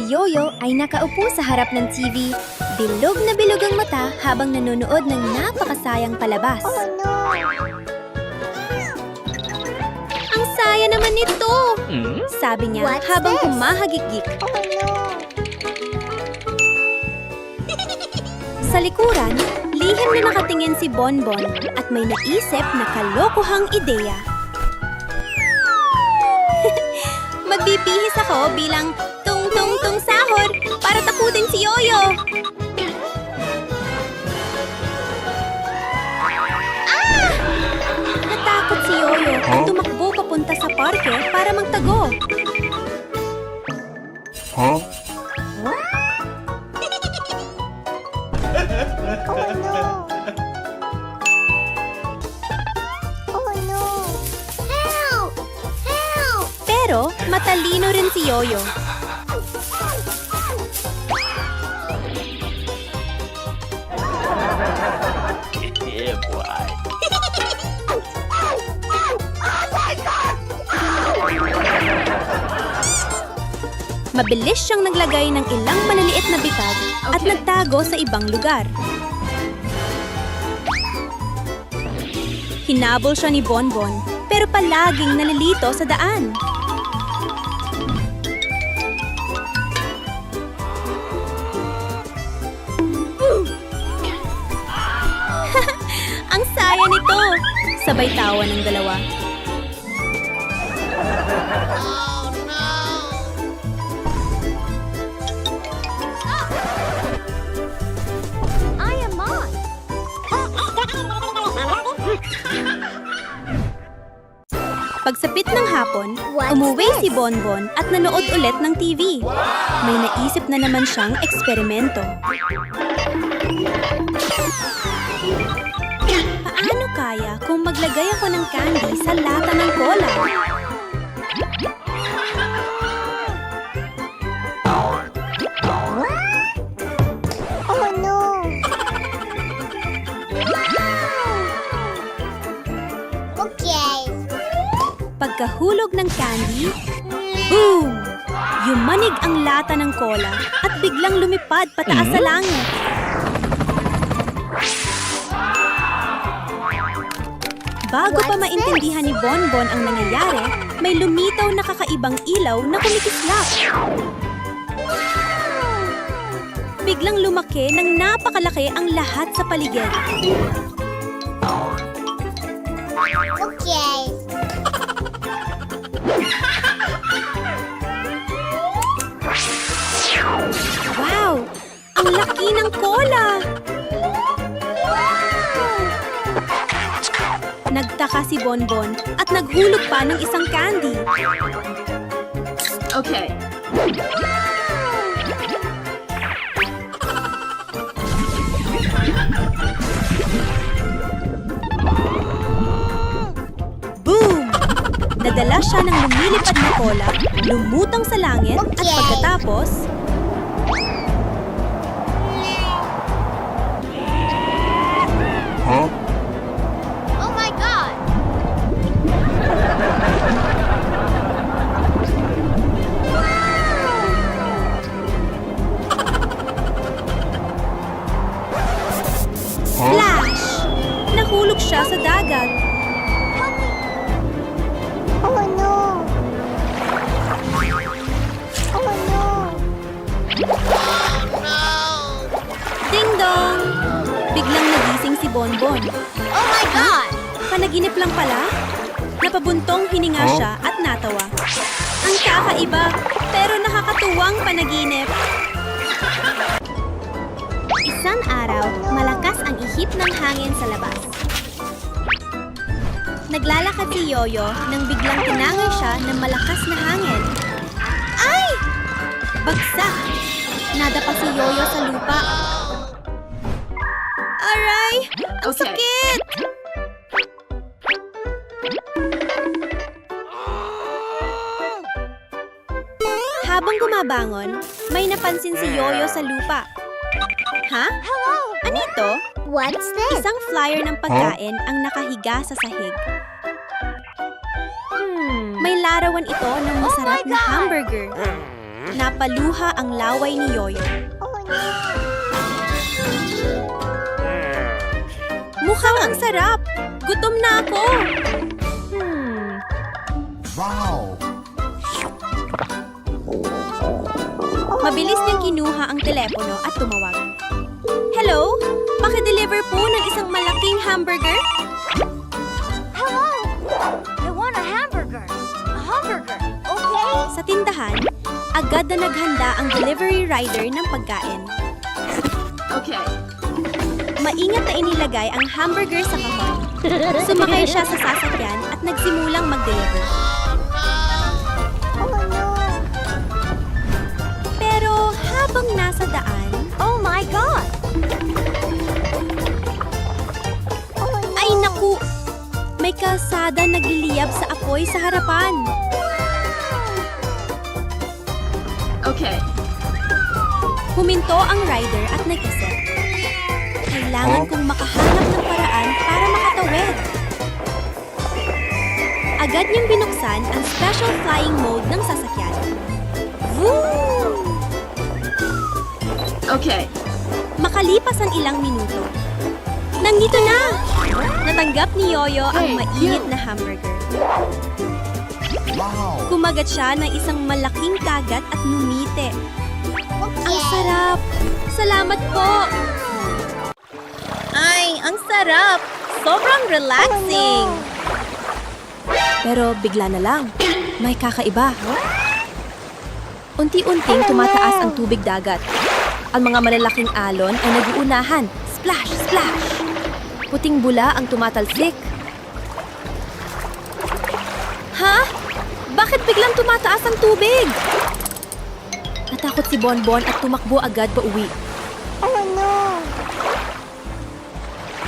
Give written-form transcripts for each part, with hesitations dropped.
Yoyo ay nakaupo sa harap ng TV. Bilog na bilog ang mata habang nanonood ng napakasayang palabas. Ang saya naman nito! Sabi niya habang humahagikik. Sa likuran, lihim na nakatingin si Bonbon at may naisip na kalokohang ideya. Magbibihis ako bilang tung-tung-tung sahod para takutin si Yoyo. Natakot si Yoyo at tumakbo papunta sa parke para magtago. Pero matalino rin si Yoyo. Mabilis siyang naglagay ng ilang maliliit na bitag at nagtago sa ibang lugar. Hinabol siya ni Bonbon, pero palaging nalilito sa daan. Ang saya nito! Sabay tawa ng dalawa. Pagsapit ng hapon, umuwi si Bonbon at nanood ulit ng TV. May naisip na naman siyang eksperimento. Paano kaya kung maglagay ako ng candy sa lata ng cola? Oh no! Okay. Pagkahulog ng candy, boom! Yumanig ang lata ng cola at biglang lumipad pataas sa langit. Bago pa maintindihan ni Bonbon ang nangyayari, may lumitaw na kakaibang ilaw na kumikislap. Biglang lumaki ng napakalaki ang lahat sa paligid. Okay. Wow! Ang laki ng cola! Nagtaka si Bonbon at naghulog pa ng isang candy. Okay. Boom! Nadala siya ng lumilipad na cola, lumutang sa langit at pagkatapos... Oh my God! Splash! Nahulog siya sa dagat. Oh no! Oh no! Ding dong! Biglang nagising si Bonbon. Oh my God! Panaginip lang pala? Napabuntong hininga siya at natawa. Ang kakaiba, pero nakakatuwang panaginip. Isang araw, malakas ang ihip ng hangin sa labas. Naglalakad si Yoyo nang biglang tinangay siya ng malakas na hangin. Ay! Bagsak! Nadapa si Yoyo sa lupa. Aray! Ang Okay. sakit! Habang gumabangon, may napansin si Yoyo sa lupa. Ha? Hello! Ano ito? What's this? Isang flyer ng pagkain ang nakahiga sa sahig. May larawan ito ng masarap na hamburger. Napaluha ang laway ni Yoyo. Oh no! Mukhang ang sarap! Gutom na ako! Wow! Mabilis niyang kinuha ang telepono at tumawag. Hello? Paki-deliver po ng isang malaking hamburger? Hello! I want a hamburger! A hamburger! Okay? Sa tindahan, agad na naghanda ang delivery rider ng pagkain. Okay. Maingat na inilagay ang hamburger sa kahon. Sumakay siya sa sasakyan at nagsimulang mag-deliver. Oh no! Pero habang nasa daan, Oh my God! Oh no! ay naku! May kalsada nagliliyab sa apoy sa harapan. Okay. Huminto ang rider at nag-isip. Kailangan kong makahanap ng paraan para makatawid. Agad niyang binuksan ang special flying mode ng sasakyan. Vroom! Okay. Makalipas ang ilang minuto. Nandito na! Natanggap ni Yoyo ang mainit na hamburger. Wow! Kumagat siya ng isang malaking kagat at numite. Ang Okay. sarap! Salamat po! Ay, ang sarap! Sobrang relaxing! Pero bigla na lang, may kakaiba. Unti-unting tumataas ang tubig dagat. Ang mga malalaking alon ay nag-uunahan. Splash! Splash! Puting bula ang tumatalsik. Ha? Bakit biglang tumataas ang tubig? Natakot si Bonbon at tumakbo agad pa uwi. Oh no!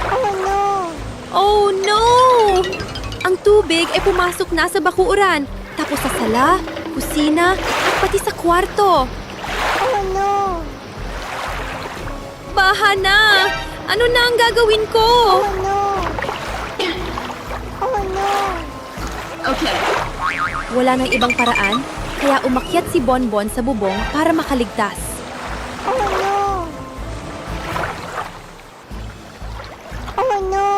Oh no! Oh no! Ang tubig ay pumasok na sa bakuran, tapos sa sala, kusina, at pati sa kwarto. Oh no! Baha na! Ano na ang gagawin ko? Oh no! Oh no! Okay. Wala nang ibang paraan, kaya umakyat si Bonbon sa bubong para makaligtas. Oh no! Oh no!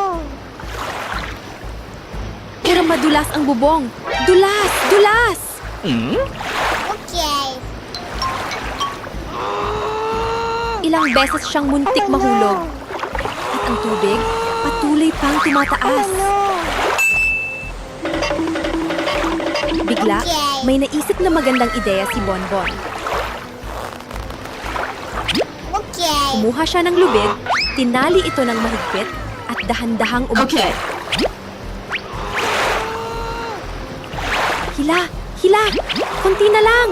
Pero madulas ang bubong. Dulas! Dulas! Okay. Ilang beses siyang muntik mahulog. At ang tubig, patuloy pang tumataas. Oh no! Bigla, may naisip na magandang ideya si Bonbon. Okay. Kumuha siya ng lubid, tinali ito ng mahigpit, at dahan-dahang Okay. umakyat. Hila! Hila! Kunti na lang!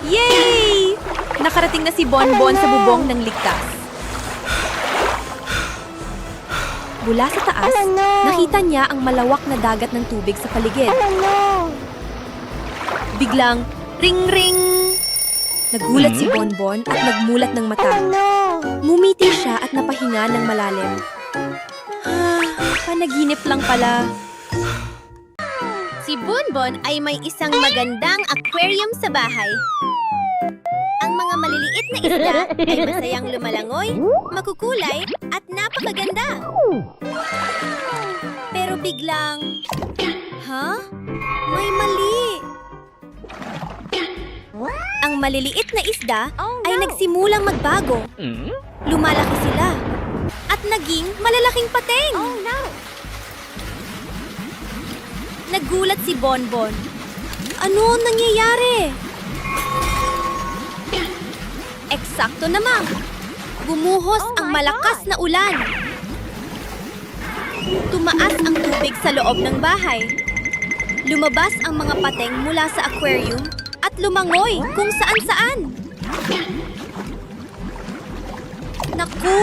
Yay! Nakarating na si Bonbon sa bubong ng ligtas. Mula sa taas, Oh, no. nakita niya ang malawak na dagat ng tubig sa paligid. Oh no! Biglang, ring-ring! Nagulat si Bonbon at nagmulat ng Oh mata. no! Mumiti siya at napahinga ng malalim. Panaginip lang pala. Si Bonbon ay may isang magandang aquarium sa bahay. Ang mga maliliit na isda ay masayang lumalangoy, makukulay, at napakaganda. Pero biglang... Ha? May mali! Ang maliliit na isda ay nagsimulang magbago. Lumalaki sila. At naging malalaking pateng. Oh no! Nagulat si Bonbon. Ano ang nangyayari? Eksakto naman. Bumuhos Oh ang my malakas God. na ulan. Tumaas ang tubig sa loob ng bahay. Lumabas ang mga pateng mula sa aquarium at lumangoy kung saan-saan. Naku!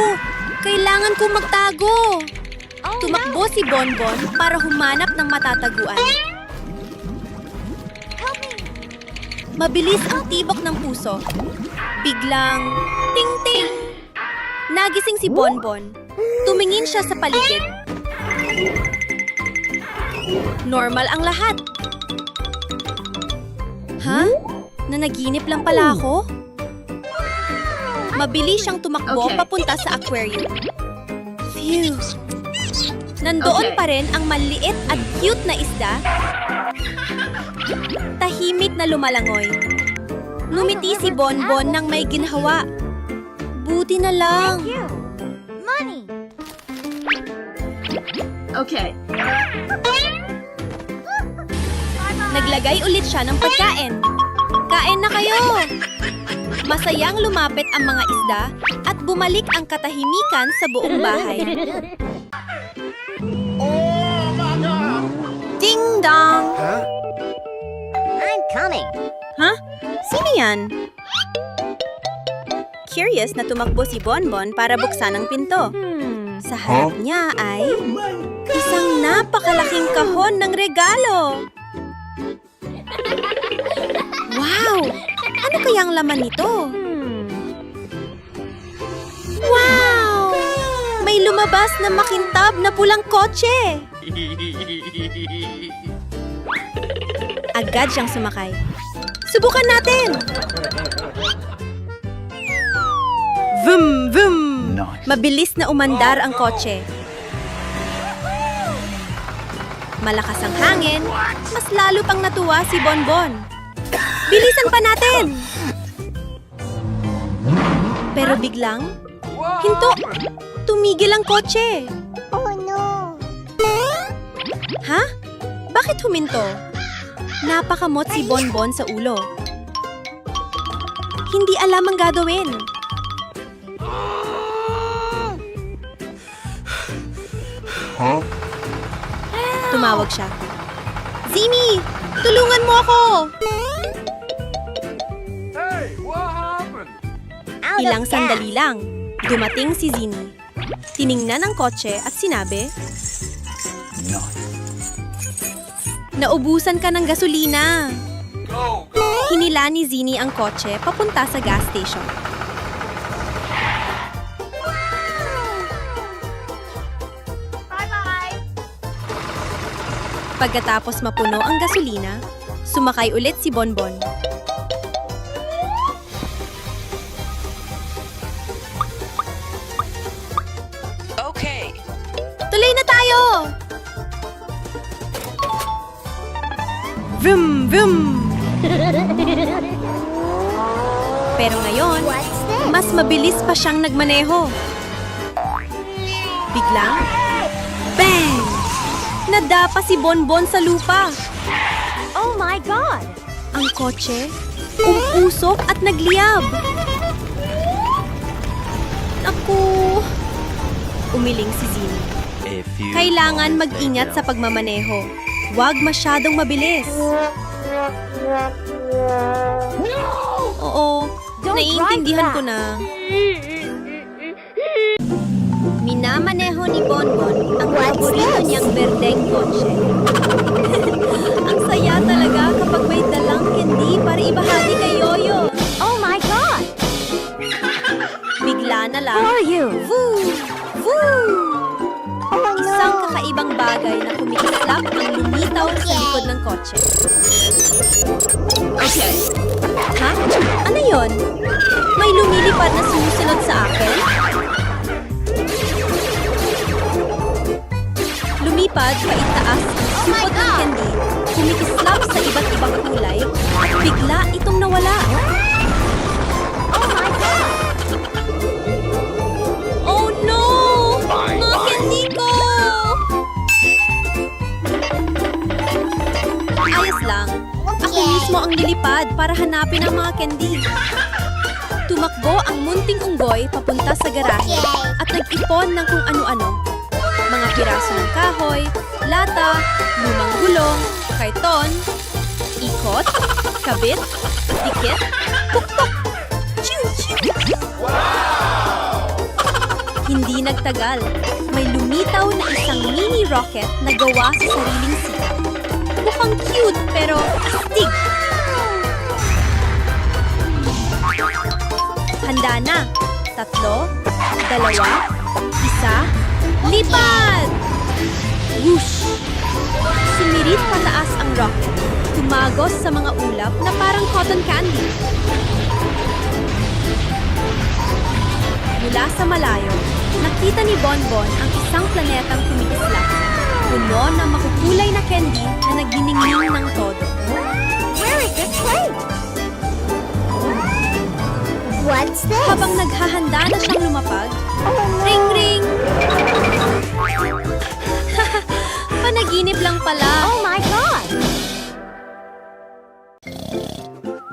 Kailangan kong magtago! Oh Tumakbo si Bonbon para humanap ng matataguan. Help me! Mabilis ang tibok ng puso. Biglang, ting-ting! Nagising si Bonbon. Tumingin siya sa paligid. Normal ang lahat. Nanaginip lang pala ako? Mabilis siyang tumakbo Okay. papunta sa aquarium. Phew! Nandoon Okay. pa rin ang maliit at cute na isda. Tahimik na lumalangoy. Ngumiti si Bonbon nang may ginhawa. Buti na lang. Money. Okay. Naglagay ulit siya ng pagkain. Kain na kayo! Masayang lumapit ang mga isda at bumalik ang katahimikan sa buong bahay. Ding dong! I'm coming. Ha? Sino yan? Curious na tumakbo si Bonbon para buksan ang pinto. Sa harap niya ay isang napakalaking kahon ng regalo. Wow! Ano kayang laman nito? Wow! May lumabas na makintab na pulang kotse. Agad siyang sumakay. Subukan natin! Vroom, vroom! Mabilis na umandar ang kotse. Malakas ang hangin, mas lalo pang natuwa si Bonbon. Bilisan pa natin! Pero biglang, hinto! Tumigil ang kotse! Oh no. Ha? Bakit huminto? Napakamot si Bonbon sa ulo. Hindi alam ang gagawin. Tumawag siya. Zimi! Tulungan mo ako! Out Ilang of sandali lang, dumating si Zini. Tiningnan ang kotse at sinabi, "Naubusan ka ng gasolina." Hinila ni Zini ang kotse papunta sa gas station. Pagkatapos mapuno ang gasolina, sumakay ulit si Bonbon. Okay. Tuloy na tayo! Vroom, vroom! Pero ngayon, What's this? mas mabilis pa siyang nagmaneho. Biglang, bang! Nadapa si Bonbon sa lupa. Oh my God. Ang kotse, umusok at nagliyab. Naku! Umiling si Zini. Kailangan mag-ingat sa pagmamaneho. Huwag masyadong mabilis. Oo, Don't naiintindihan drive ko na. Minamaneho ni Bonbon ang What's paborito this? niyang berdeng kotse. Ang saya talaga kapag may dalang candy para ibahagi kay Yoyo. Oh my God. Bigla na lang, Who are you? Woo! Woo! Oh no. Isang kakaibang bagay na kumikislap ang lumitaw sa likod ng kotse. Okay. Ha? Ano yon? May lumilipad na sumusunod sa akin? Lumipad paitaas ang supot ng candy, kumikislap sa iba't ibang kulay, at bigla itong nawala. Oh my God. Oh no! Mga candy ko! Ayos lang. Ako mismo ang nilipad para hanapin ang mga candy. Tumakbo ang munting unggoy papunta sa garahe at nag-ipon ng kung ano-ano. Mga piraso ng kahoy, lata, lumang gulong, karton, ikot, kabit, dikit, pukpok, chiu, chiu. Hindi nagtagal, may lumitaw na isang mini rocket na gawa sa sariling sikat. Mukhang cute pero astig. Handa na. 3, 2, 1, lipad! Whoosh! Sumirit pataas ang rocket. umagos sa mga ulap na parang cotton candy. Mula sa malayo, nakita ni Bonbon ang isang planetang kumikislap, puno ng makukulay na candy na nagdiningning ng todo. Where is this place? What's this? Habang naghahanda na siyang lumapag, ring ring! Panaginip lang pala. Oh my God!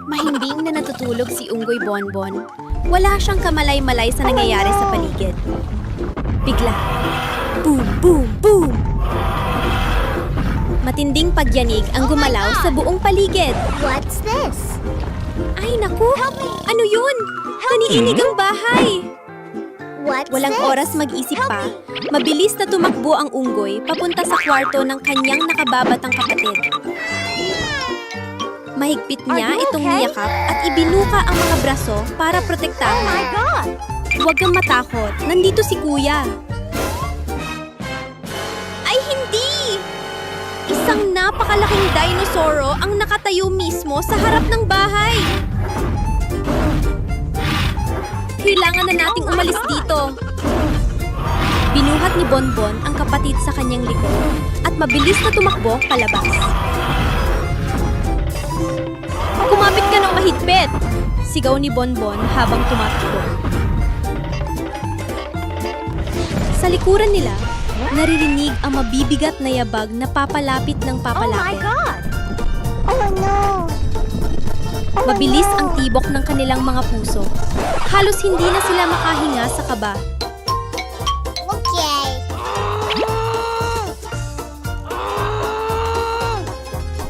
Mahimbing na natutulog si Unggoy Bonbon. Wala siyang kamalay-malay sa nangyayari sa paligid. Bigla, boom, boom, boom! Matinding pagyanig ang gumalaw sa buong paligid. What's this? Ay, naku! Ano yun? Naniinig ang bahay! What's Walang this? oras mag-isip pa. Mabilis na tumakbo ang unggoy papunta sa kwarto ng kanyang nakababatang kapatid. Mahigpit niya Are you itong okay? niyakap at ibinuka ang mga braso para Oh my protektahan. God! Huwag kang matakot, nandito si Kuya. Ay, hindi! Isang napakalaking dinosauro ang nakatayo mismo sa harap ng bahay. Kailangan na nating umalis dito. Binuhat ni Bonbon ang kapatid sa kanyang likod at mabilis na tumakbo palabas. Kumapit ka ng mahigpit! Sigaw ni Bonbon habang tumatakbo. Sa likuran nila, naririnig ang mabibigat na yabag na papalapit ng Oh my papalapit. God! Oh no! Oh Mabilis no. ang tibok ng kanilang mga puso. Halos hindi na sila makahinga sa kaba. Okay.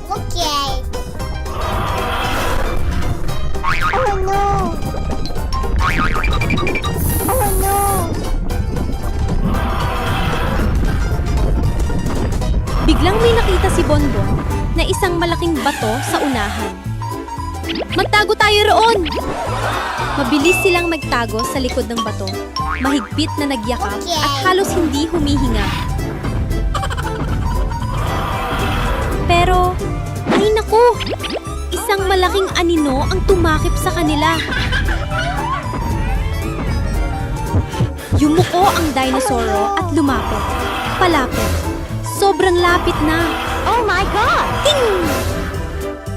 Okay. Oh no! Oh no! Biglang may nakita si Bonbon na isang malaking bato sa unahan. Magtago tayo roon! Mabilis silang nagtago sa likod ng bato. Mahigpit na nagyakap at halos hindi humihinga. Pero, ay naku! Isang malaking anino ang tumakip sa kanila. Yumuko ang dinosauro at lumapit. Palapit. Sobrang lapit na. Oh my God! Ting!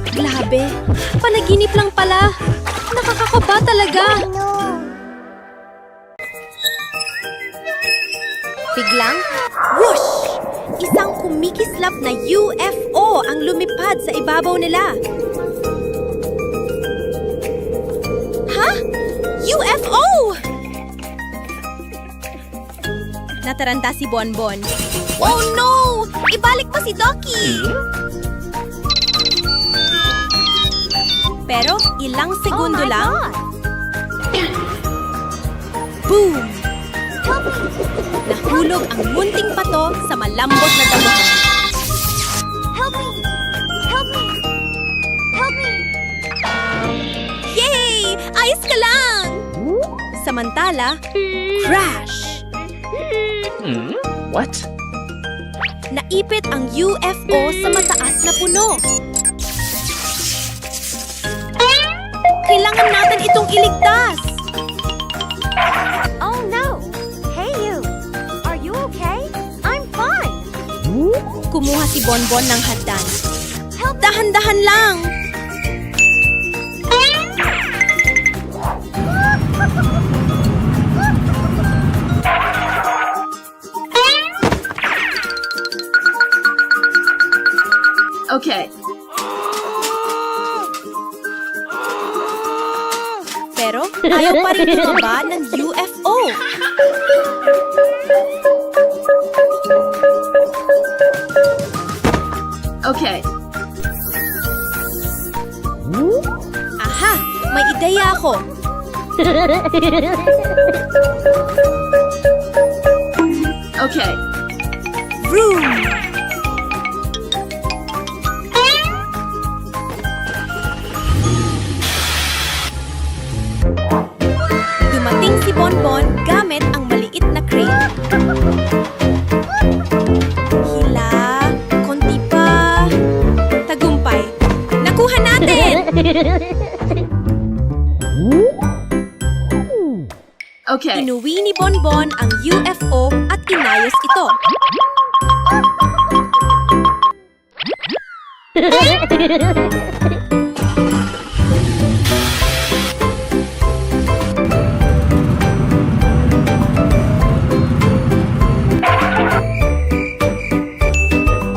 Grabe, panaginip lang pala. Nakakakaba talaga. Oh no! Biglang, whoosh! Isang kumikislap na UFO ang lumipad sa ibabaw nila. Ha? UFO! Nataranta si Bonbon. Oh no! Ibalik pa si Ducky! Pero ilang segundo Oh my lang, God! boom! Nahulog ang munting pato sa malambot na damuhan. Help me! Help me! Help me! Yay! Ayos ka lang! Samantala, crash! What? Naipit ang UFO sa mataas na puno. Kailangan natin itong iligtas! Oh no! Hey you! Are you okay? I'm fine! Kumuha si Bonbon ng hagdan. Dahan-dahan lang! Okay. Pero ayaw pa rin tumaba ng UFO. Okay. Aha! May ideya ako. Okay. Vroom! Dumating si Bonbon gamit ang maliit na crane. Hila, konti pa. Tagumpay. Okay. Inuwi ni Bonbon ang UFO at inayos ito.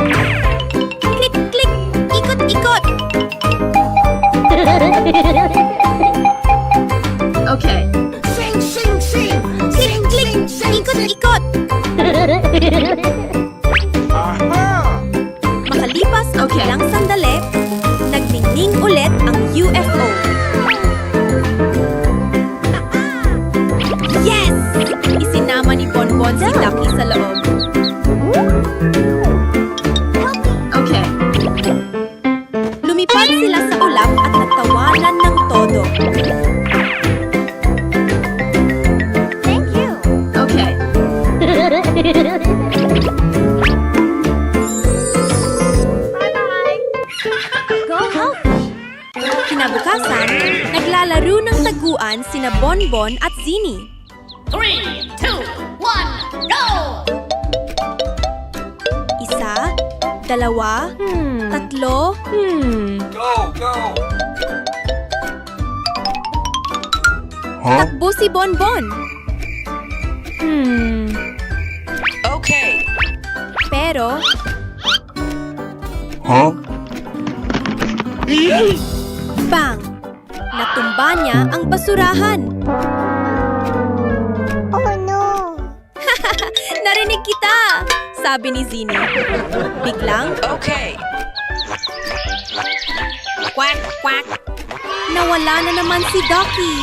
Klik, klik! Ikot, ikot! Okay. Klik, klik! Ikot, ikot! Makalipas ang Okay. ilang sandali, nagningning ulit ang UFO. Yes! Isinama ni Bonbon si Ducky sa loob. Okay. Lumipad sila sa ulap at nagtawanan ng todo. Thank you. Okay. Bye-bye. Go help. Kinabukasan, naglalaro ng taguan sina Bonbon at Zini. 3, 2, 1, go! Isa, dalawa, tatlo, takbo si Bonbon. Okay. Pero, bang! Natumba niya ang basurahan. Oh no. Narinig kita! Sabi ni Zini. Biglang, Okay. quack, quack. Nawala na naman si Ducky.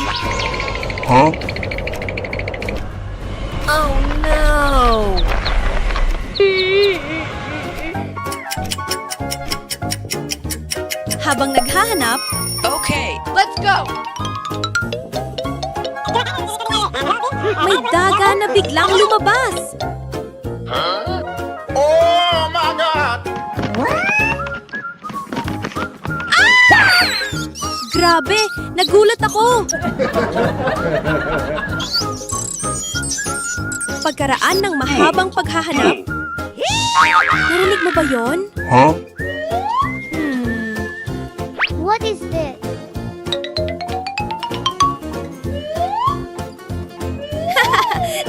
Oh no. Habang naghahanap, Okay. Let's go! may daga na biglang lumabas. Oh my God! Grabe! Nagulat ako! Pagkaraan ng mahabang paghahanap, narinig mo ba yon? What is this?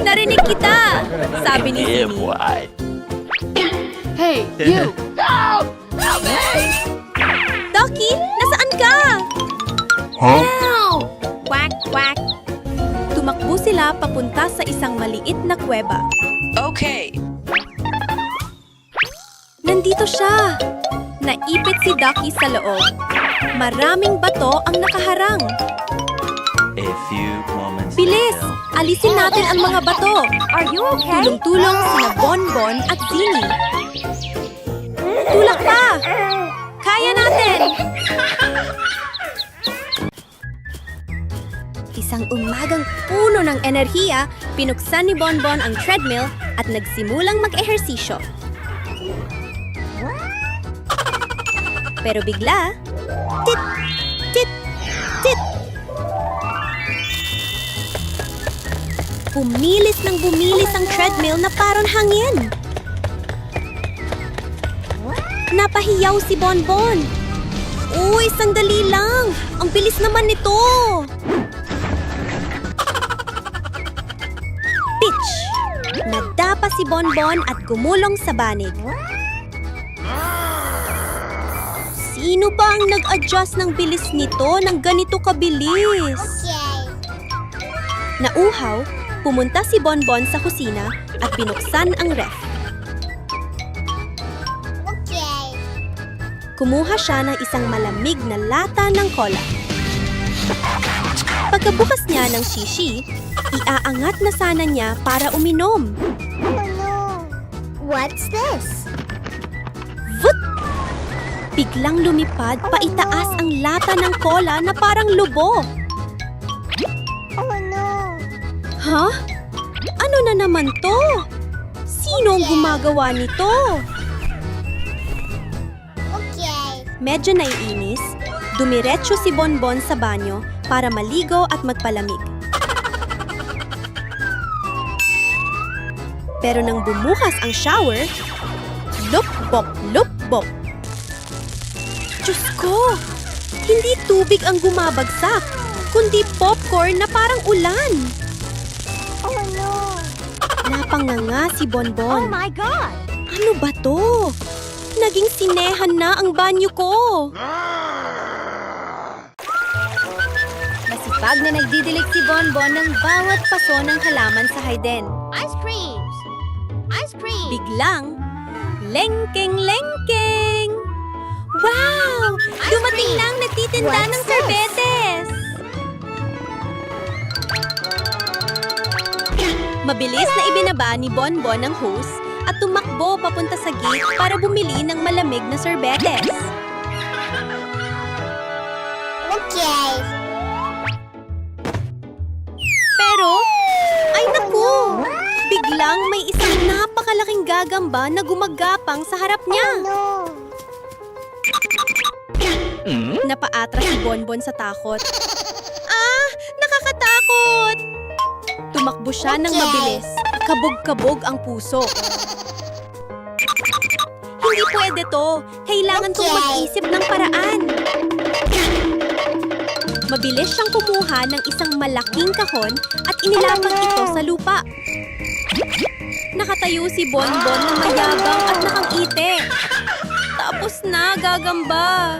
Narinig kita! Sabi ni Zini. Hey, you! Ducky, nasaan ka? Quack, quack. Tumakbo sila papunta sa isang maliit na kuweba. Okay. Nandito siya! Naipit si Ducky sa loob. Maraming bato ang nakaharang. A few moments Bilis! later. Alisin natin ang mga bato. Are you okay? Tulong-tulong sina Bonbon at Zini. Tulak pa! Kaya natin! Isang umagang puno ng enerhiya, pinuksan ni Bonbon ang treadmill at nagsimulang mag-ehersisyo. Pero bigla, tit, tit, tit. Bumilis ng bumilis ang treadmill na parang hangin. Napahiyaw si Bonbon. Uy, sandali lang. Ang bilis naman nito. Pitch! Nadapa si Bonbon at gumulong sa banig. Sino ba ang nag-adjust ng bilis nito ng ganito kabilis? Nauhaw, pumunta si Bonbon sa kusina at binuksan ang ref. Kumuha siya ng isang malamig na lata ng cola. Pagkabukas niya ng shishi, iaangat na sana niya para uminom. Oh no. What's this? Vut! Biglang lumipad paitaas ang lata ng cola na parang lubo. Oh no. Ha? Ano na naman to? Sino ang gumagawa nito? Medyo naiinis, Dumiretso si Bonbon sa banyo para maligo at magpalamig. Pero nang bumukas ang shower, lupbok. Diyos ko! Hindi tubig ang bumabagsak, kundi popcorn na parang ulan. Oh no! Napanganga si Oh Bonbon. my God! Ano ba to? Naging sinehan na ang banyo ko. Masipag na nagdidilig si Bonbon ng bawat paso ng halaman sa Hayden. Ice creams! Ice cream! Biglang, lengkeng! Wow! Dumating na ang nagtitinda What's ng this? sorbetes! Mabilis na ibinaba ni Bonbon ang hose at tumakbo papunta sa gate para bumili ng malamig na sorbetes. Okay! Pero, ay naku! Biglang may isang napakalaking gagamba na gumagapang sa harap niya. No! Napaatras si Bonbon sa takot. Ah! Nakakatakot! Tumakbo siya ng mabilis. Kabog-kabog ang puso. Hindi pwede to. Kailangan kong mag-isip ng paraan. Mabilis siyang kumuha ng isang malaking kahon at inilapag ito sa lupa. Nakatayo si Bonbon na mayabang at nakangiti. Tapos na, gagamba.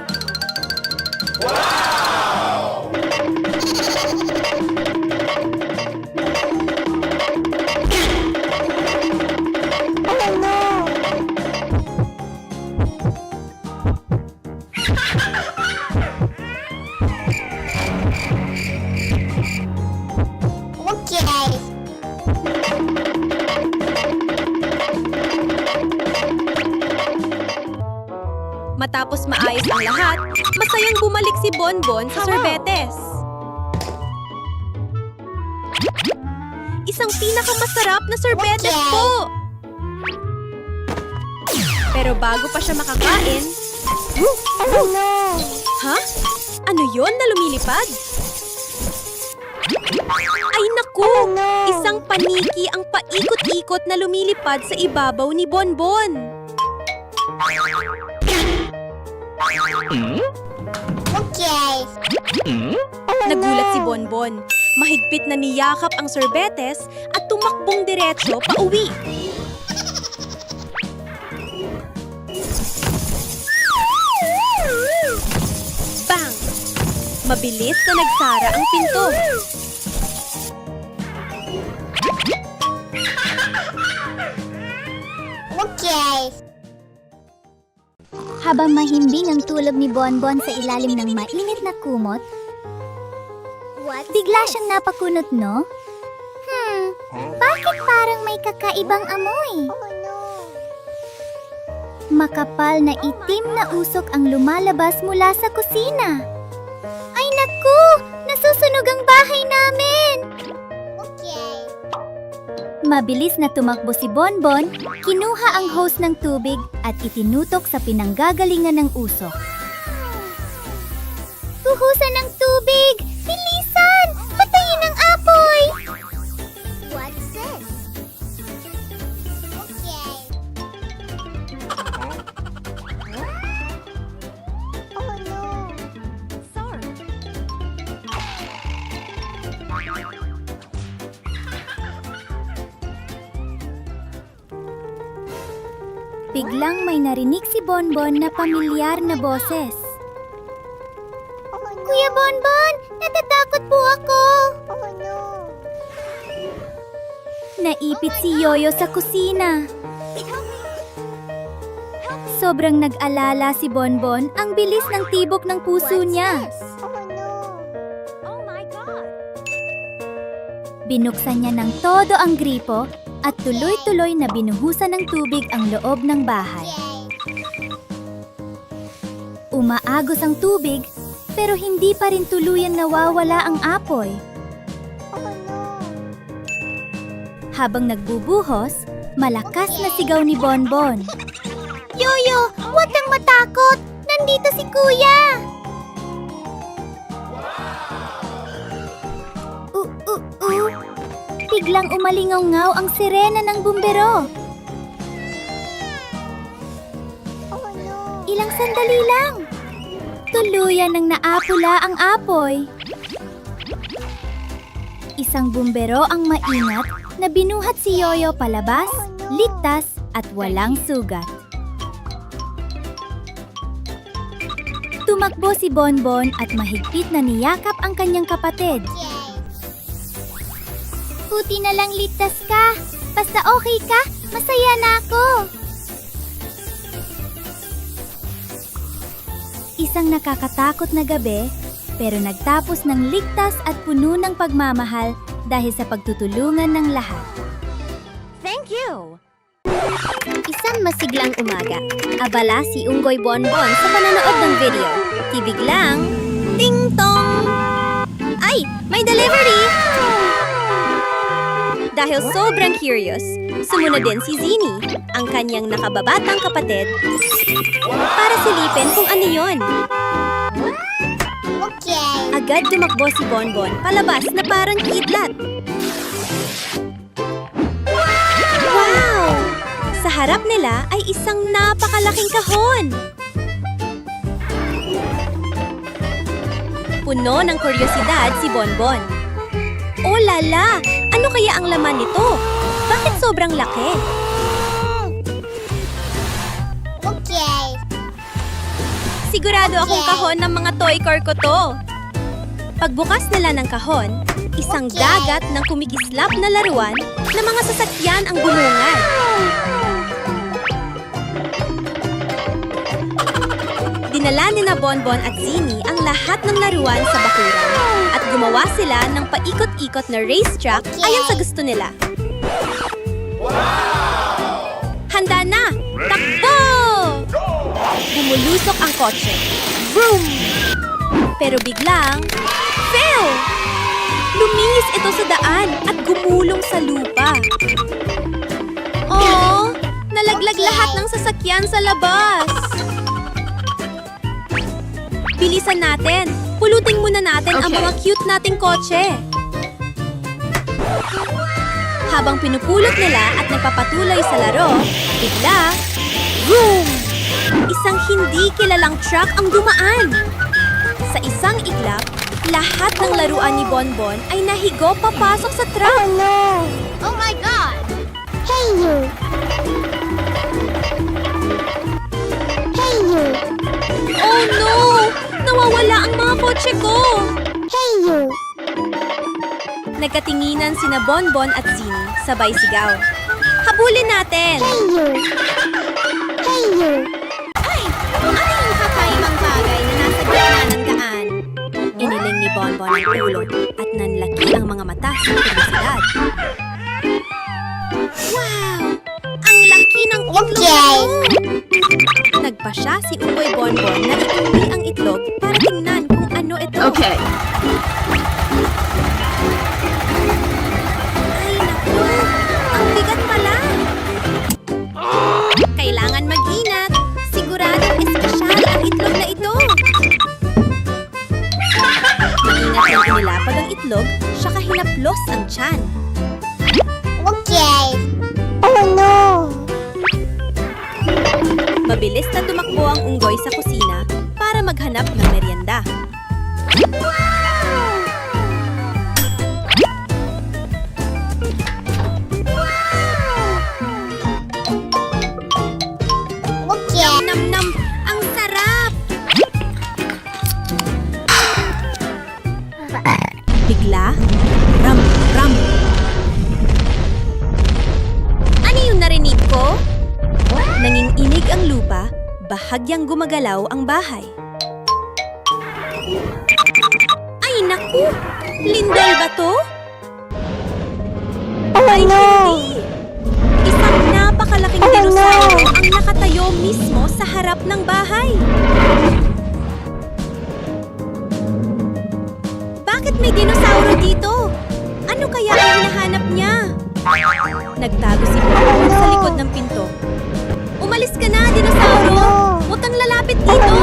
Okay! Matapos maayos ang lahat, masayang bumalik si Bonbon sa sorbetes. Isang pinakamasarap na sorbetes po! Pero bago pa siya makakain, Oh no! ha? Ano yon na lumilipad? Ay naku! Isang paniki ang paikot-ikot na lumilipad sa ibabaw ni Bonbon. Okay! Nagulat si Bonbon. Mahigpit na niyakap ang sorbetes at tumakbong diretso pa uwi. Bang! Mabilis na nagsara ang pinto. Okay! Habang mahimbing ang tulog ni Bonbon sa ilalim ng mainit na kumot, bigla siyang napakunot, no? Bakit parang may kakaibang amoy? Makapal na itim na usok ang lumalabas mula sa kusina. Ay naku! Nasusunog ang bahay namin! Okay! Mabilis na tumakbo si Bonbon, kinuha ang hose ng tubig at itinutok sa pinanggagalingan ng usok. Buhusan ng tubig! Bilisan! Patayin ang apoy! What's this? Okay! Oh no! Sorry! Biglang may narinig si Bonbon na pamilyar na boses. Kuya Bonbon, natatakot po ako! Oh no! Naipit si Yoyo sa kusina. Sobrang nag-alala si Bonbon, ang bilis ng tibok ng puso niya. Oh no! Oh my God! Binuksan niya ng todo ang gripo at tuloy-tuloy na binuhusan ng tubig ang loob ng bahay. Umaagos ang tubig, pero hindi pa rin tuluyan nawawala ang apoy. Oh no! Habang nagbubuhos, malakas na sigaw ni Bonbon. Yoyo, huwag kang matakot! Nandito si Kuya! biglang umalingaw-ngaw ang sirena ng bumbero. Ilang sandali lang. Tuluyan ng naapula ang apoy. Isang bumbero ang maingat na binuhat si Yoyo palabas, ligtas at walang sugat. Tumakbo si Bonbon at mahigpit na niyakap ang kanyang kapatid. Buti na lang ligtas ka. Basta okay ka, masaya na ako. Isang nakakatakot na gabi, pero nagtapos ng ligtas at puno ng pagmamahal dahil sa pagtutulungan ng lahat. Thank you. Isang masiglang umaga, abala si Unggoy Bonbon sa panonood ng video. Biglang, ting tong! Ay, may delivery! Dahil sobrang curious, sumunod din si Zini, ang kanyang nakababatang kapatid, para silipin kung ano yon. Agad tumakbo si Bonbon palabas na parang kidlat. Wow! Sa harap nila ay isang napakalaking kahon. Puno ng kuryosidad si Bonbon. Oh lala! Ano kaya ang laman nito? Bakit sobrang laki? Sigurado akong kahon ng mga toy car ko to. Pagbukas nila ng kahon, isang dagat ng kumikislap na laruan na mga sasakyan ang bulungan. Dinala ni na Bonbon at Zini ang lahat ng laruan sa bakuran at gumawa sila ng paikot-ikot na racetrack ayon sa gusto nila. Handa na! Takbo! Bumulusok ang kotse. Vroom! Pero biglang, fail! Lumihis ito sa daan at gumulong sa lupa. Oh! Nalaglag lahat ng sasakyan sa labas. Bilisan natin. Pulutin muna natin ang Okay. mga cute nating kotse. Habang pinupulot nila at nagpapatuloy sa laro, bigla, boom! Isang hindi kilalang truck ang dumaan. Sa isang iglap, lahat ng laruan ni Bonbon ay nahigo papasok sa truck. Oh my God! Hey you! Hey you! Oh no! Nawawala ang mga kotse ko! Hey you! Nagkatinginan sina Bonbon at Zini, sabay sigaw. Habulin natin! Hey you! Hey you! Ay! Ano yung kakaibang bagay na nasa gitna ng daan? Iniling ni Bonbon ang ulo at nanlaki ang mga mata sa kuryosidad. Wow! Ang laki ng itlog na to! Nagpa siya si Unggoy Bonbon na iuwi ang itlog para tingnan kung ano ito. Okay. Ay, naku! Ang bigat pala! Kailangan mag-ingat! Siguradong espesyal ang itlog na ito! Maingat na inilapag ang itlog, saka hinaplos ang tiyan. Mabilis na tumakbo ang unggoy sa kusina para maghanap ng merienda. Nam-nam! Ang sarap! Bigla, ram-ram! Ano yung narinig ko? Nanginginig ang lupa, bahagyang gumagalaw ang bahay. Ay naku! Lindol ba to? Ay hindi! Isang napakalaking dinosauro ang nakatayo mismo sa harap ng bahay. Bakit may dinosauro dito? Ano kaya ang hinahanap niya? Nagtago si Bonbon sa likod ng pinto. Umalis ka na, dinosauro! Huwag kang lalapit dito!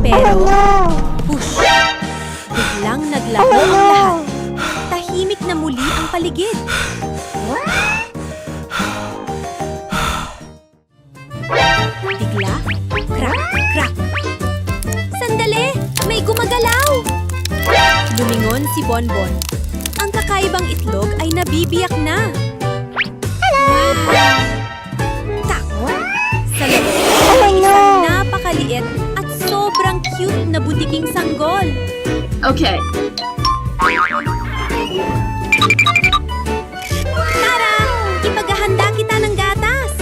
Pero, push! Biglang naglaho ang lahat. Tahimik na muli ang paligid. Bigla, crack, crack. Sandali! May gumagalaw! Lumingon si Bonbon. Ang kakaibang itlog ay nabibiyak na. Wow! Tak! Sa labas ay isang napakaliit at sobrang cute na butiking sanggol. Okay. Tara! Ipaghahanda kita ng gatas!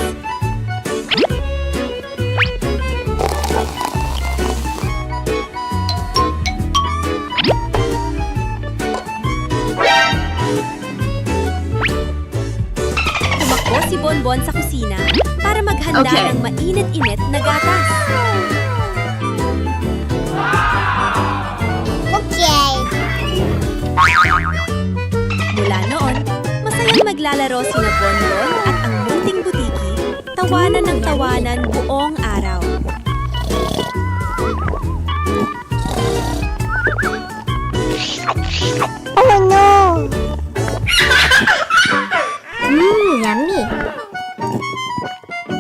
Tumakbo si Bonbon sa kusina para maghanda Okay. ng mainit-init na gatas. Okay. Mula noon, masayang maglalaro sina Bonbon at ang munting butiki, tawanan ng tawanan buong araw. Oh no! Yummy.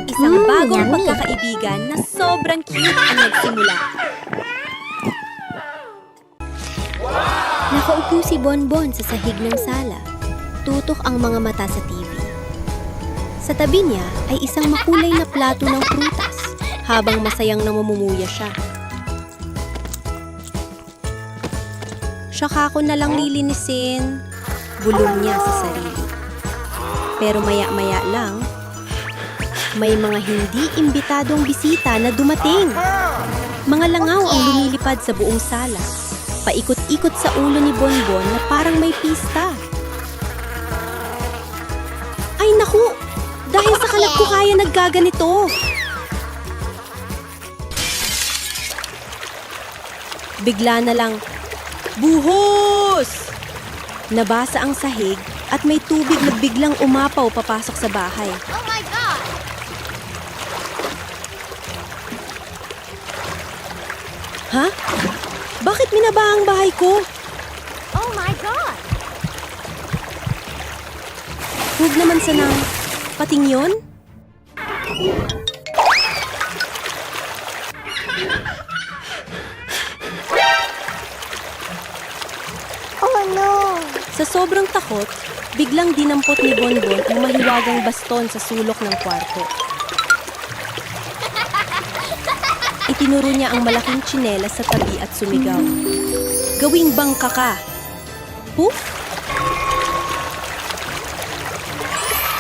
Isang bagong yummy. pagkakaibigan na sobrang cute ang nagsimula. Nakaupo si Bonbon sa sahig ng sala. Tutok ang mga mata sa TV. Sa tabi niya ay isang makulay na plato ng prutas habang masayang namumumuya siya. Saka ko na lang lilinisin, bulong niya sa sarili. Pero maya-maya lang, may mga hindi imbitadong bisita na dumating. Mga langaw ang lumilipad sa buong sala. Paikot-ikot sa ulo ni Bonbon na parang may pista. Ay naku! Dahil sa kalat ko kaya naggaganito. Bigla na lang, buhos! Nabasa ang sahig at may tubig na biglang umapaw papasok sa bahay. Oh my God! Ha? Bakit minaba ang bahay ko? Oh my God! Huwag naman sanang pating yun? Oh no! Sa sobrang takot, biglang dinampot ni Bonbon ang mahiwagang baston sa sulok ng kwarto. Itinuro niya ang malaking tsinelas sa tabi at sumigaw. Gawing bangka ka! Poof!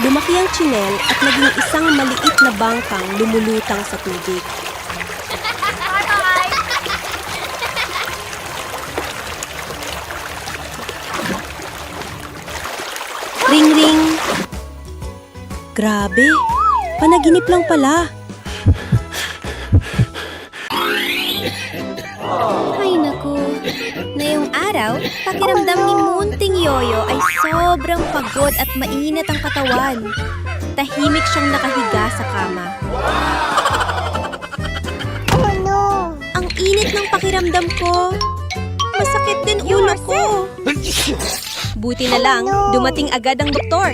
Lumaki ang tsinel at naging isang maliit na bangkang lumulutang sa tubig. Ring ring! Grabe! Panaginip lang pala! Ay naku! Ngayong araw, pakiramdam ni Munting Yoyo ay sobrang pagod at mainit ang katawan. Tahimik siyang nakahiga sa kama. Oh no! Ang init ng pakiramdam ko. Masakit din ulo ko. Buti na lang, dumating agad ang doktor.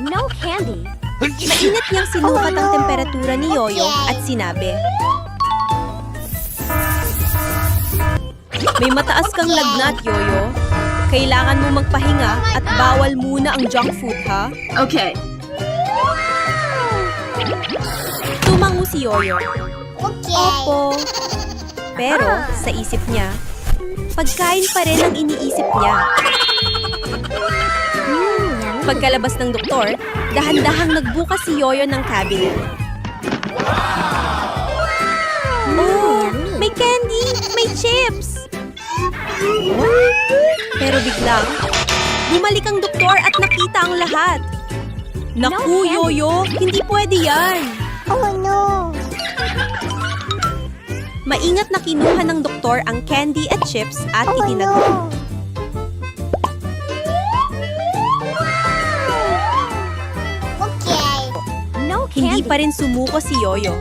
No candy. Mainit niyang sinukat ang temperatura ni Yoyo at sinabi, may mataas kang lagnat, Yoyo. Kailangan mo magpahinga at bawal muna ang junk food, ha? Okay. Tumango si Yoyo. Okay. Opo. Pero sa isip niya, pagkain pa rin ang iniisip niya. Pagkalabas ng doktor, dahan-dahang nagbukas si Yoyo ng cabinet. Oh, may candy! May chips! Pero biglang, bumalik ang doktor at nakita ang lahat. Naku, Yoyo! Hindi pwede yan! Oh no! Maingat na kinuha ng doktor ang candy at chips at Oh itinago. no! Okay. No Hindi candy. pa rin sumuko si Yoyo.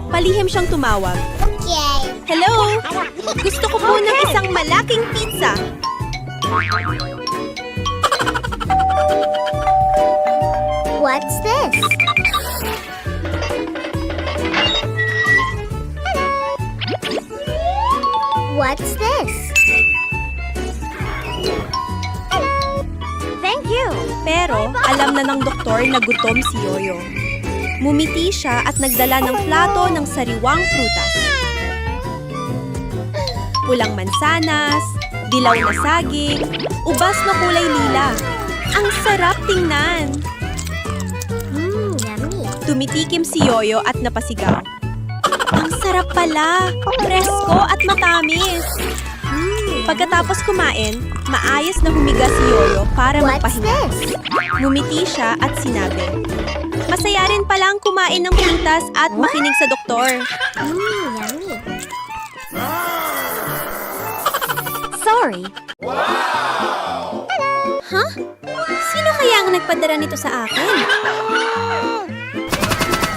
Palihim siyang tumawag. Okay. Hello? Gusto ko po ng isang malaking pizza. What's this? What's this? Thank you. Pero alam na ng doktor na gutom si Yoyo. Mumiti siya at nagdala ng plato ng sariwang prutas. Pulang mansanas, dilaw na saging, ubas na kulay lila. Ang sarap tingnan! Yummy. Tumitikim si Yoyo at napasigaw. Ang sarap pala! Presko at matamis! Pagkatapos kumain, maayos na humiga si Yoyo para What's magpahinga. this? Ngumiti siya at sinabi, masaya rin palang kumain ng prutas at makinig sa doktor. Yummy. Sorry. Huh? Sino kaya ang nagpadala nito sa akin?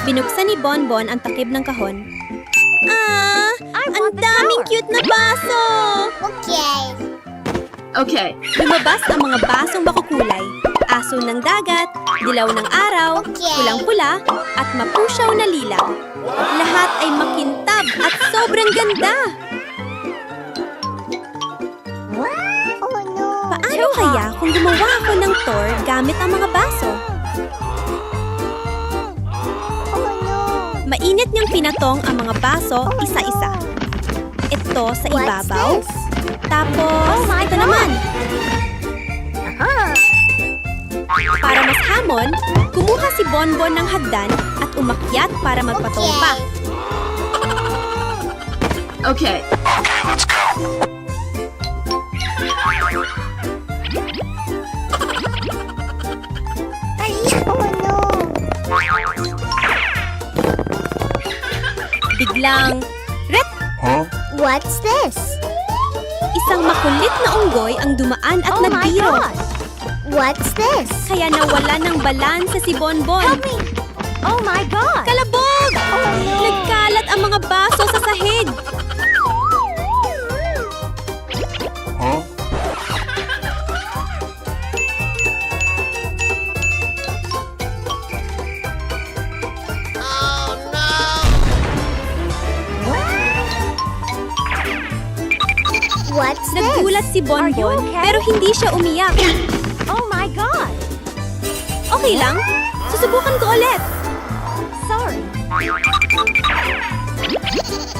Binuksan ni Bonbon ang takip ng kahon. Ang daming cute na baso! Okay. Okay. Lumabas ang mga basong makukulay. Aso ng dagat, dilaw ng araw, pulang-pula, at mapusyaw na lilaw. Lahat ay makintab at sobrang ganda! Oh no. Paano kaya kung gumawa ako ng tour gamit ang mga baso? Oh no. Mainit niyang pinatong ang mga baso isa-isa. Ito sa What's ibabaw. this? Tapos, my ito God! naman. Para mas hamon, kumuha si Bonbon ng hagdan at umakyat para magpatong pa. Okay. Oh no. Biglang, ret! What's this? Isang makulit na unggoy ang dumaan at Oh my nagbiro. gosh. What's this? Kaya nawala ng balansa si Bonbon. Help me. Oh my God. Kalabog! Nagkalat ang mga baso sa sahig. What's this? Nagulat si Are you Bonbon okay? pero hindi siya umiyak. Oh my God. Okay lang, susubukan ko ulit. Sorry.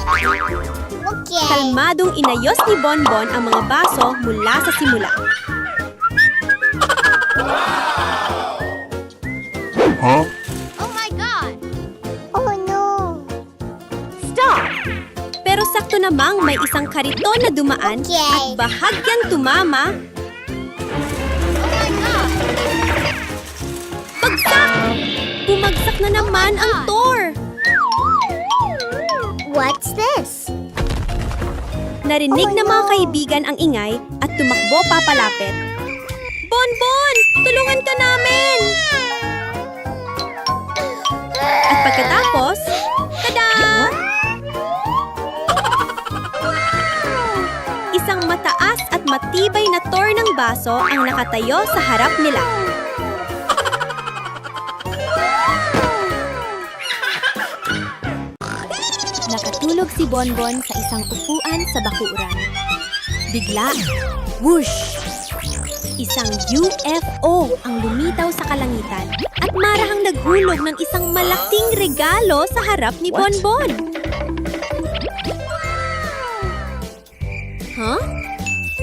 Okay. Kalmadong inayos ni Bonbon ang mga baso mula sa simula. Oh my God. Oh no. Stop. Pero sakto namang may isang kariton na dumaan Okay. at bahagyang tumama. Oh my God. Bagsak! Bumagsak na naman ang tour. What's this? Narinig ng mga kaibigan ang ingay at tumakbo papalapit. Bonbon! Tulungan ka namin! At pagkatapos, tada! Isang mataas at matibay na tour ng baso ang nakatayo sa harap nila. Nakatulog si Bonbon sa isang upuan sa bakuran. Bigla, whoosh! Isang UFO ang lumitaw sa kalangitan at marahang naghulog ng isang malaking regalo sa harap ni Bonbon. Huh?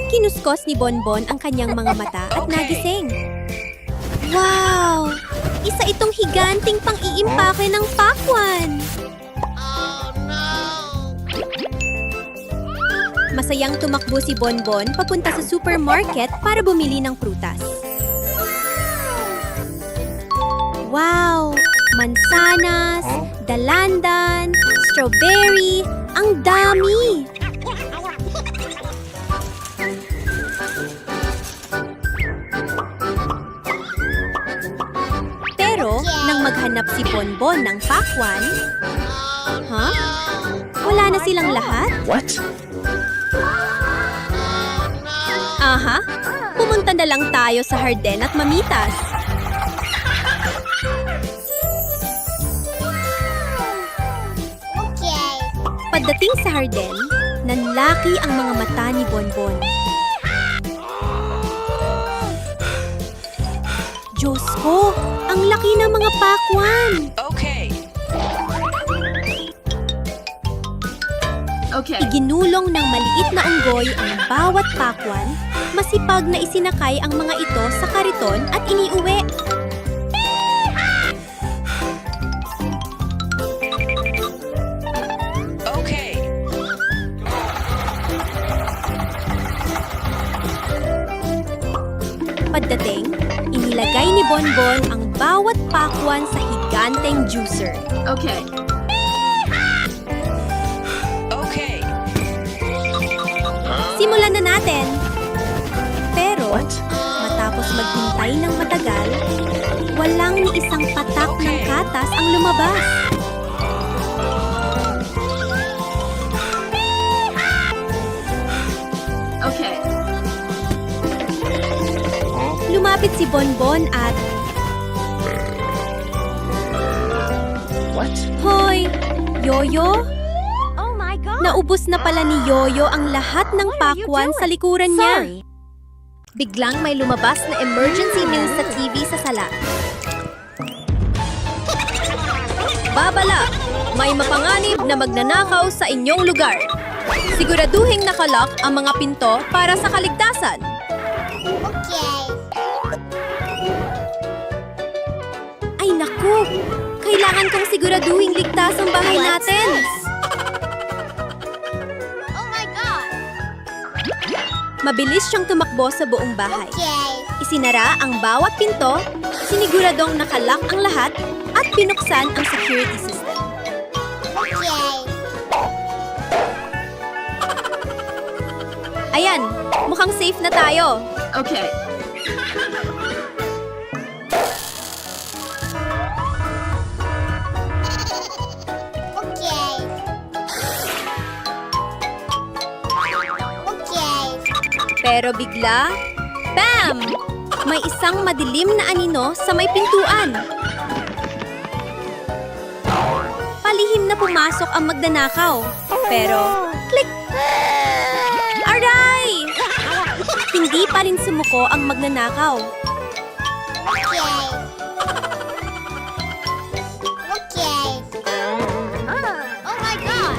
Kinuskos ni Bonbon ang kanyang mga mata at nagising. Wow! Isa itong higanting pang-iimpake ng pakwan! Masayang tumakbo si Bonbon papunta sa supermarket para bumili ng prutas. Wow! Mansanas, dalandan, strawberry, ang dami! Pero, nang maghanap si Bonbon ng pakwan, wala na silang lahat? What? Aha, Pumunta na lang tayo sa harden at mamitas. Okay. Pagdating sa harden, nanlaki ang mga mata ni Bonbon. Diyos ko, ang laki ng mga pakwan! Okay. Okay. Iginulong ng maliit na unggoy ang bawat pakwan, masipag na isinakay ang mga ito sa kariton at iniuwi. Okay. Pagdating, inilagay ni Bonbon ang bawat pakwan sa higanteng juicer. Okay. Okay. Simulan na natin! Pero, matapos maghintay ng matagal, walang ni isang patak ng katas ang lumabas. Okay. Lumapit si Bonbon at... What? Hoy! Yoyo? Oh my God! Naubos na pala ni Yoyo ang lahat ng What are you pakwan doing? sa likuran niya. Sorry. Biglang may lumabas na emergency news sa TV sa sala. Babala! May mapanganib na magnanakaw sa inyong lugar. Siguraduhing nakalak ang mga pinto para sa kaligtasan. Okay. Ay naku! Kailangan kong siguraduhing ligtas ang bahay natin. Oh my God. Mabilis siyang tumakbo sa buong bahay. Okay. Isinara ang bawat pinto, siniguradong nakalak ang lahat, at binuksan ang security system. Okay. Ayan, mukhang safe na tayo. Okay. Okay. Okay. Pero bigla, bam! May isang madilim na anino sa may pintuan. Palihim na pumasok ang magnanakaw. Pero, click! Aray! Hindi pa rin sumuko ang magnanakaw. Okay. Okay. Oh my God.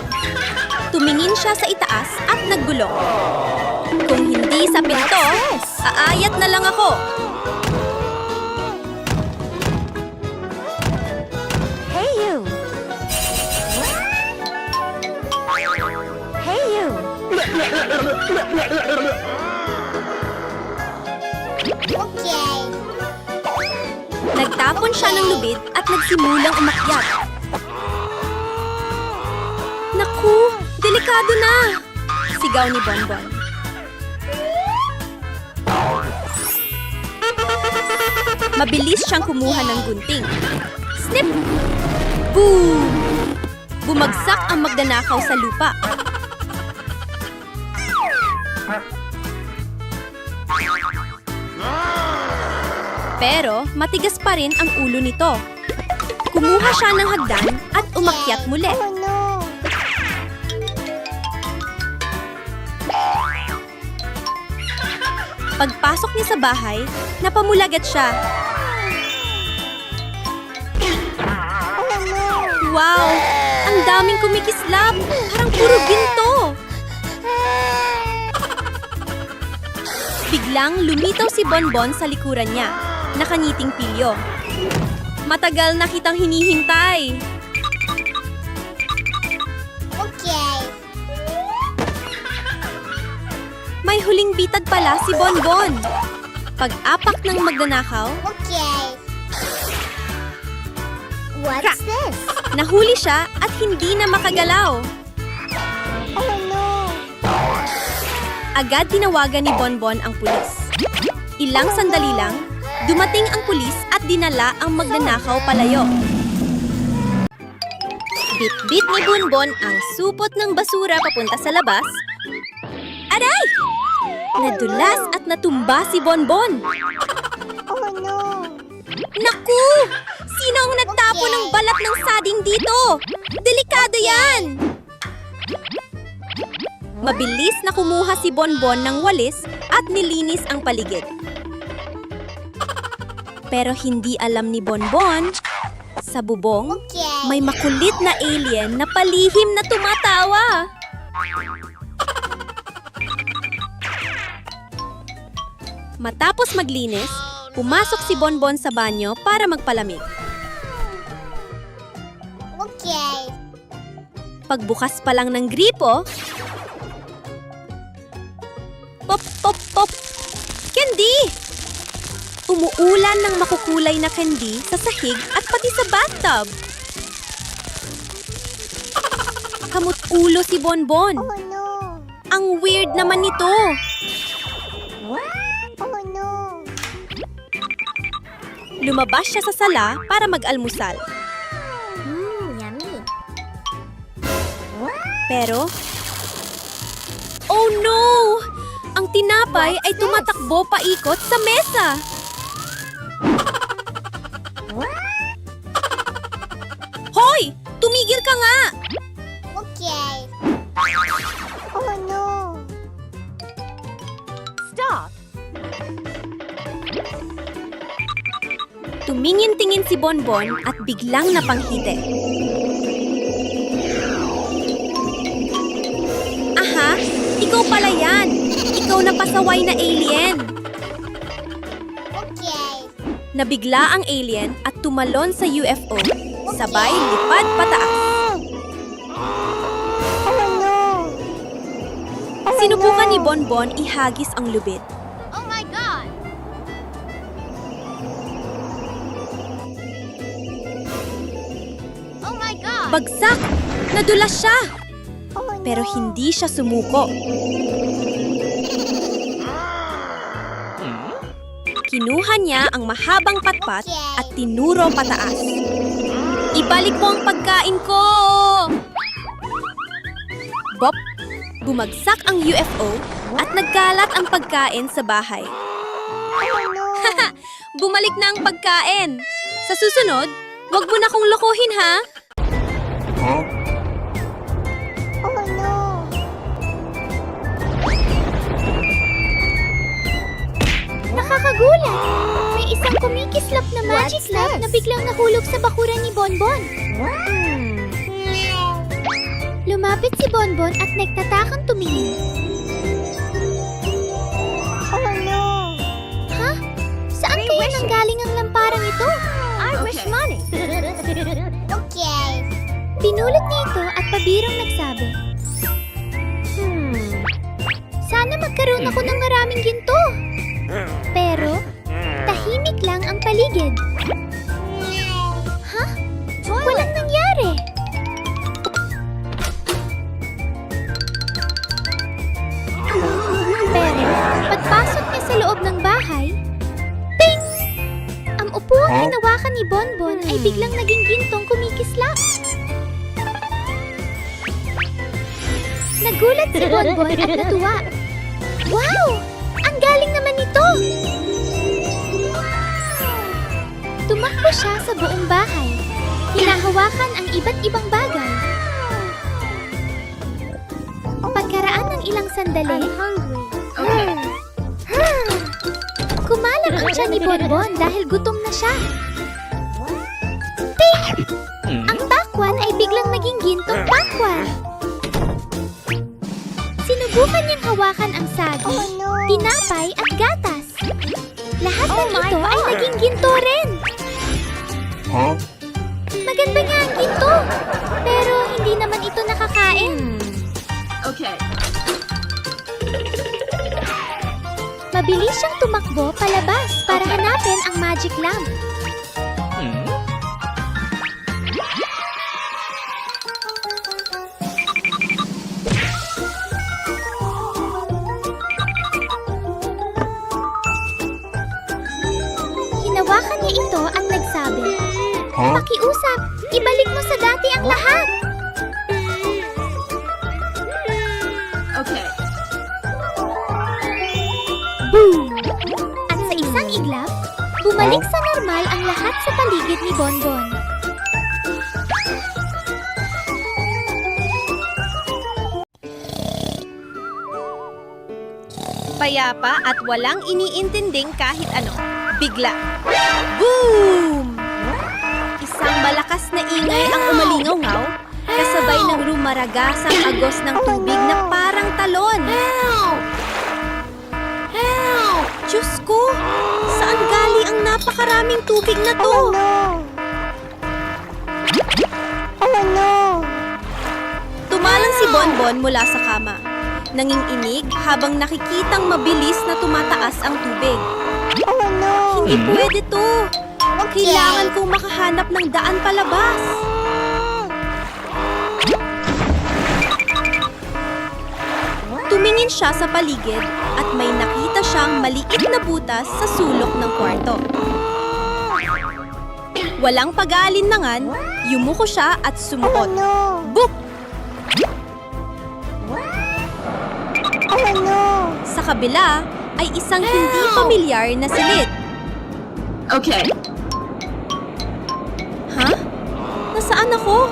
Tumingin siya sa itaas at nagbulong. Kung hindi sa pinto, aayat na lang ako. Hey you! Hey you! Okay. Nagtapon siya ng lubid at nagsimulang umakyat. Naku, delikado na! Sigaw ni Bonbon. Mabilis siyang kumuha ng gunting. Snip! Boom! Bumagsak ang magnanakaw sa lupa. Pero matigas pa rin ang ulo nito. Kumuha siya ng hagdan at umakyat muli. Oh no. Pagpasok niya sa bahay, napamulagat siya. Oh no. Wow! Ang daming kumikislap! Parang puro ginto! Biglang lumitaw si Bonbon sa likuran niya, nakangiting pilyo. Matagal na kitang hinihintay. Okay. May huling bitag pala si Bonbon. Pag-apak ng magnanakaw, Okay. What's this? nahuli siya at hindi na makagalaw. Oh no. Agad tinawagan ni Bonbon ang pulis. Ilang sandali lang, dumating ang pulis at dinala ang magnanakaw palayo. Bit-bit ni Bonbon ang supot ng basura papunta sa labas. Aray! Nadulas at natumba si Bonbon. Oh no! Naku! Sino ang nagtapo ng balat ng sading dito? Delikado yan! Mabilis na kumuha si Bonbon ng walis at nilinis ang paligid. Pero hindi alam ni Bonbon, sa bubong, may makulit na alien na palihim na tumatawa. Matapos maglinis, pumasok si Bonbon sa banyo para magpalamig. Okay. Pagbukas pa lang ng gripo, pop, pop, pop! Candy! Umuulan ng makukulay na candy sa sahig at pati sa bathtub. Kamut-ulo si Bonbon. Oh no! Ang weird naman nito. Oh no! Lumabas siya sa sala para mag-almusal. Yummy! Pero, oh no! Ang tinapay ay tumatakbo paikot sa mesa. Hoy! Tumigil ka nga! Okay. Oh no! Stop! Tumingin-tingin si Bonbon at biglang napanghiti. Aha! Ikaw pala yan! Ikaw na pasaway na alien! Okay. Nabigla ang alien at tumalon sa UFO, sabay lipad pataas. Oh no! Sinubukan ni Bonbon ihagis ang lubid. Oh my God! Oh my God! Bagsak! Nadulas siya! Oh no! Pero hindi siya sumuko. Kinuha niya ang mahabang patpat at tinuro pataas. Ibalik mo ang pagkain ko! Bop! Bumagsak ang UFO at nagkalat ang pagkain sa bahay. Oh no! Bumalik na ang pagkain! Sa susunod, wag mo na kong lokohin, ha? Oh no! Nakakagulat! May isang kumikislap na magic lamp na biglang nahulog sa bakuran ni Bonbon. Lumapit si Bonbon at nagtatakang tumingin. Oh no! Ha? Saan kaya nanggaling ang lamparang ito? I wish Okay. money. Okay. Pinulot niya ito at pabirong nagsabi, sana magkaroon ako ng maraming ginto. Pero, tahimik lang ang paligid. Ha? Walang nangyari. Pero, pagpasok niya sa loob ng bahay, ting! Ang upuang hinawakan ni Bonbon ay biglang naging gintong kumikislap. Nagulat si Bonbon at natuwa. Wow! Ang galing naman nito! Tumakbo siya sa buong bahay. Hinahawakan ang iba't ibang bagay. Pagkaraan ng ilang sandali, Okay. kumalat ang tiyan ni Bonbon dahil gutom na siya. Ting! Ang pakwan ay biglang naging gintong pakwan. Sinubukan niyang hawakan ang saging, Oh no! tinapay at gatas. Lahat ng ito ay naging ginto rin. Maganda nga ang ginto, pero hindi naman ito nakakain. Okay. Mabilis siyang tumakbo palabas para hanapin ang magic lamp. Hinawakan niya ito at nagsabi, pakiusap, ibalik mo sa dati ang lahat. Okay. Boom! At sa isang iglap, bumalik sa normal ang lahat sa paligid ni Bonbon. Payapa at walang iniintinding kahit ano. Bigla. Boom! Isang malakas na ingay ang umalingaw-ngaw, kasabay ng rumaragasang agos ng tubig na parang talon. Diyos ko! Saan galing ang napakaraming tubig na to? Tumalang si Bonbon mula sa kama. Nanginginig habang nakikitang mabilis na tumataas ang tubig. Hindi pwede to. Kailangan kong makahanap ng daan palabas. Tumingin siya sa paligid at may nakita siyang maliit na butas sa sulok ng kwarto. Walang pag-aalinlangan, yumuko siya at sumuot. Boop! Sa kabila ay isang hindi pamilyar na silid. Okay. Ha? Nasaan ako?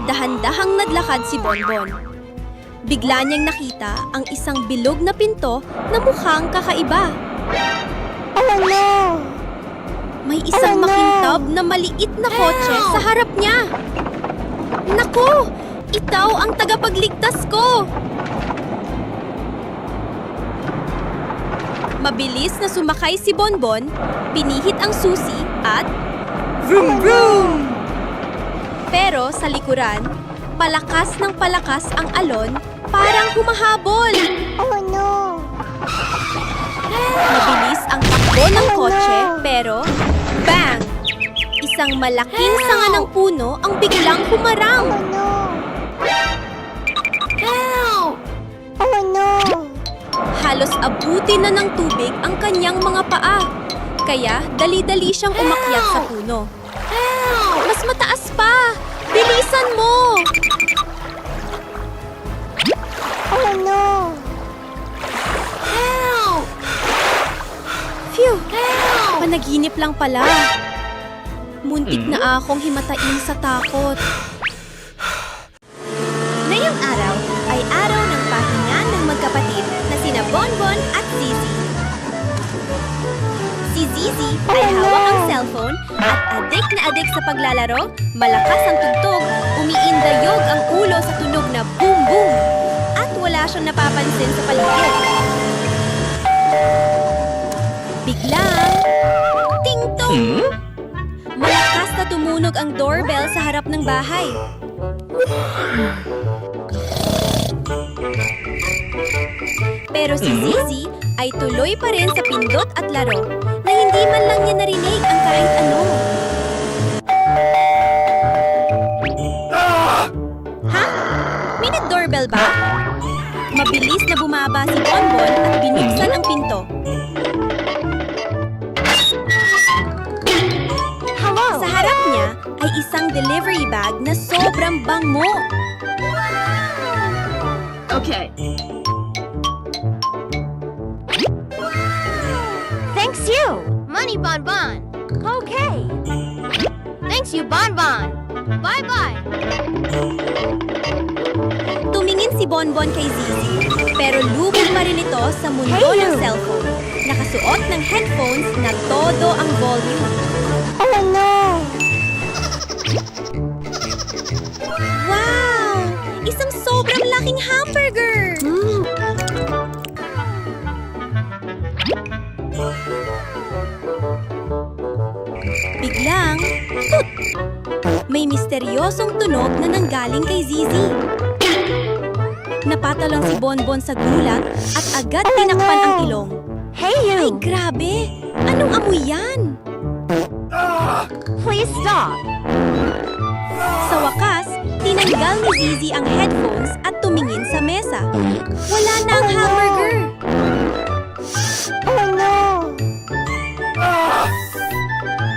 Dahan-dahang nadlakad si Bonbon. Bigla niyang nakita ang isang bilog na pinto na mukhang kakaiba. May isang makintab na maliit na kotse sa harap niya. Naku! Ikaw ang tagapagligtas ko! Mabilis na sumakay si Bonbon, pinihit ang susi at vroom vroom! Pero sa likuran, palakas ng palakas ang alon, parang humahabol. Mabilis ang takbo ng kotse, pero bang! Isang malaking sanga ng puno ang biglang humarang. Halos abutin na ng tubig ang kanyang mga paa. Kaya dali-dali siyang umakyat sa puno. Mas mataas pa! Bilisan mo! Phew! Panaginip lang pala. Muntik na akong himatain sa takot. Ngayong araw ay araw ng pahinga ng magkapatid na sina Bonbon at Zizi. Si Zizi ay hawak ang cellphone at adik na adik sa paglalaro, malakas ang tugtog, umiindayog ang ulo sa tunog na boom boom, at wala siyang napapansin sa paligid. Biglang, ting-tong! Malakas na tumunog ang doorbell sa harap ng bahay. Pero si Zizi ay tuloy pa rin sa pindot at laro na hindi man lang niya narinig ang kahit ano. Ha? May nag-doorbell ba? Mabilis na bumaba si Bonbon at binuksan ang pinto. Sa harap niya ay isang delivery bag na sobrang bango. Okay. Thanks you, Money Bonbon. Okay. Thanks you, Bonbon. Bye-bye. Tumingin si Bonbon kay Zizi, pero lubog pa rin ito sa mundo ng cellphone. Nakasuot ng headphones na todo ang volume. Wow! Isang sobrang laking hamburger! Biglang, tut! May misteryosong tunog na nanggaling kay Zizi. Napatalong si Bonbon sa gulat at agad tinakpan ang ilong. Ay, grabe! Anong amoy yan? Please stop. Sa wakas, tinanggal ni Zizi ang headphones at tumingin sa mesa. Wala na ang hamburger!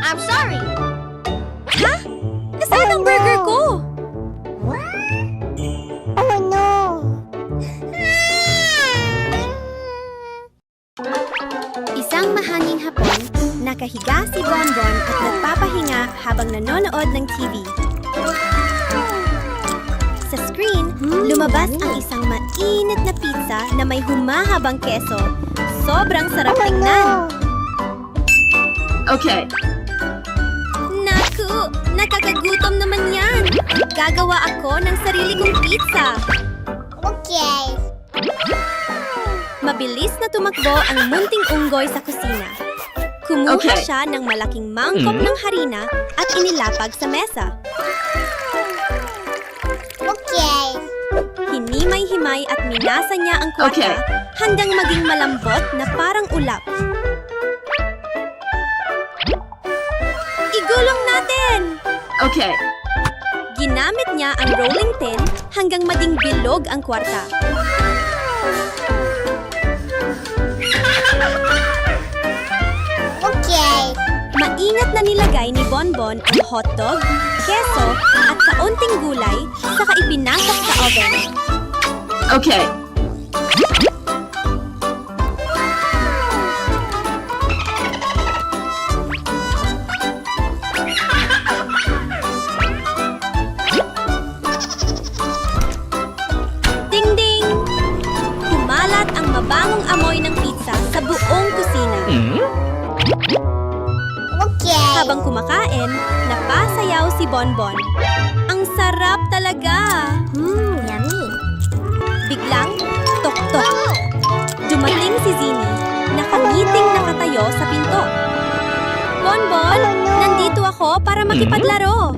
I'm sorry. Ha? Nasaan ang burger ko? Nakahiga si Bonbon at nagpapahinga habang nanonood ng TV. Sa screen, lumabas ang isang mainit na pizza na may humahabang keso. Sobrang sarap tingnan. Okay. Naku! Nakakagutom naman yan! Gagawa ako ng sarili kong pizza. Okay. Mabilis na tumakbo ang munting unggoy sa kusina. Kumuha Okay. siya ng malaking mangkok ng harina at inilapag sa mesa. Okay. Hinimay-himay at minasa niya ang kwarta Okay. hanggang maging malambot na parang ulap. Igulong natin! Okay. Ginamit niya ang rolling pin hanggang maging bilog ang kwarta. Okay. Maingat na nilagay ni Bonbon ang hotdog, keso at kaunting gulay saka ipinasok sa oven. Okay. Ding-ding! Kumalat ang mabangong amoy ng pizza sa buong kusina. Okay. Habang kumakain, napasayaw si Bonbon. Ang sarap talaga! Yummy. Biglang, tok-tok. Dumating si Zini, nakangiting nakatayo sa pinto. Bonbon, nandito ako para makipaglaro.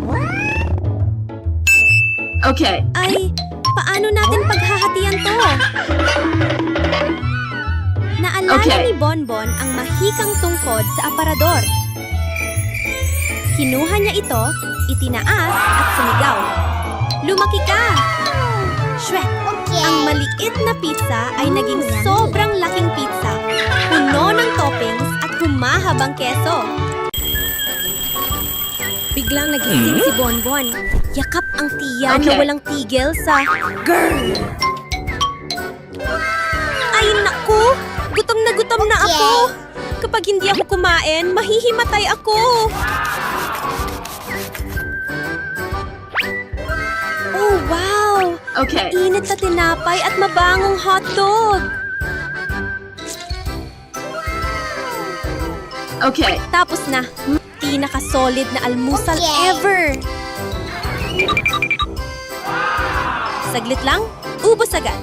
Okay. Ay, paano natin paghahatian to? Naalala Okay. ni Bonbon ang mahikang tungkod sa aparador. Kinuha niya ito, itinaas at sumigaw. Lumaki ka! Shwek! Okay. Ang maliit na pizza ay naging sobrang laking pizza, puno ng toppings at humahabang keso. Biglang nagising si Bonbon. Yakap ang tiyan na Okay. walang tigil sa girl. Ay naku! Gutom na ako! Kapag hindi ako kumain, mahihimatay ako! Oh, wow! Okay. Init na tinapay at mabangong hotdog! Okay. Tapos na, pinaka-solid na almusal Okay. ever! Saglit lang, ubos agad.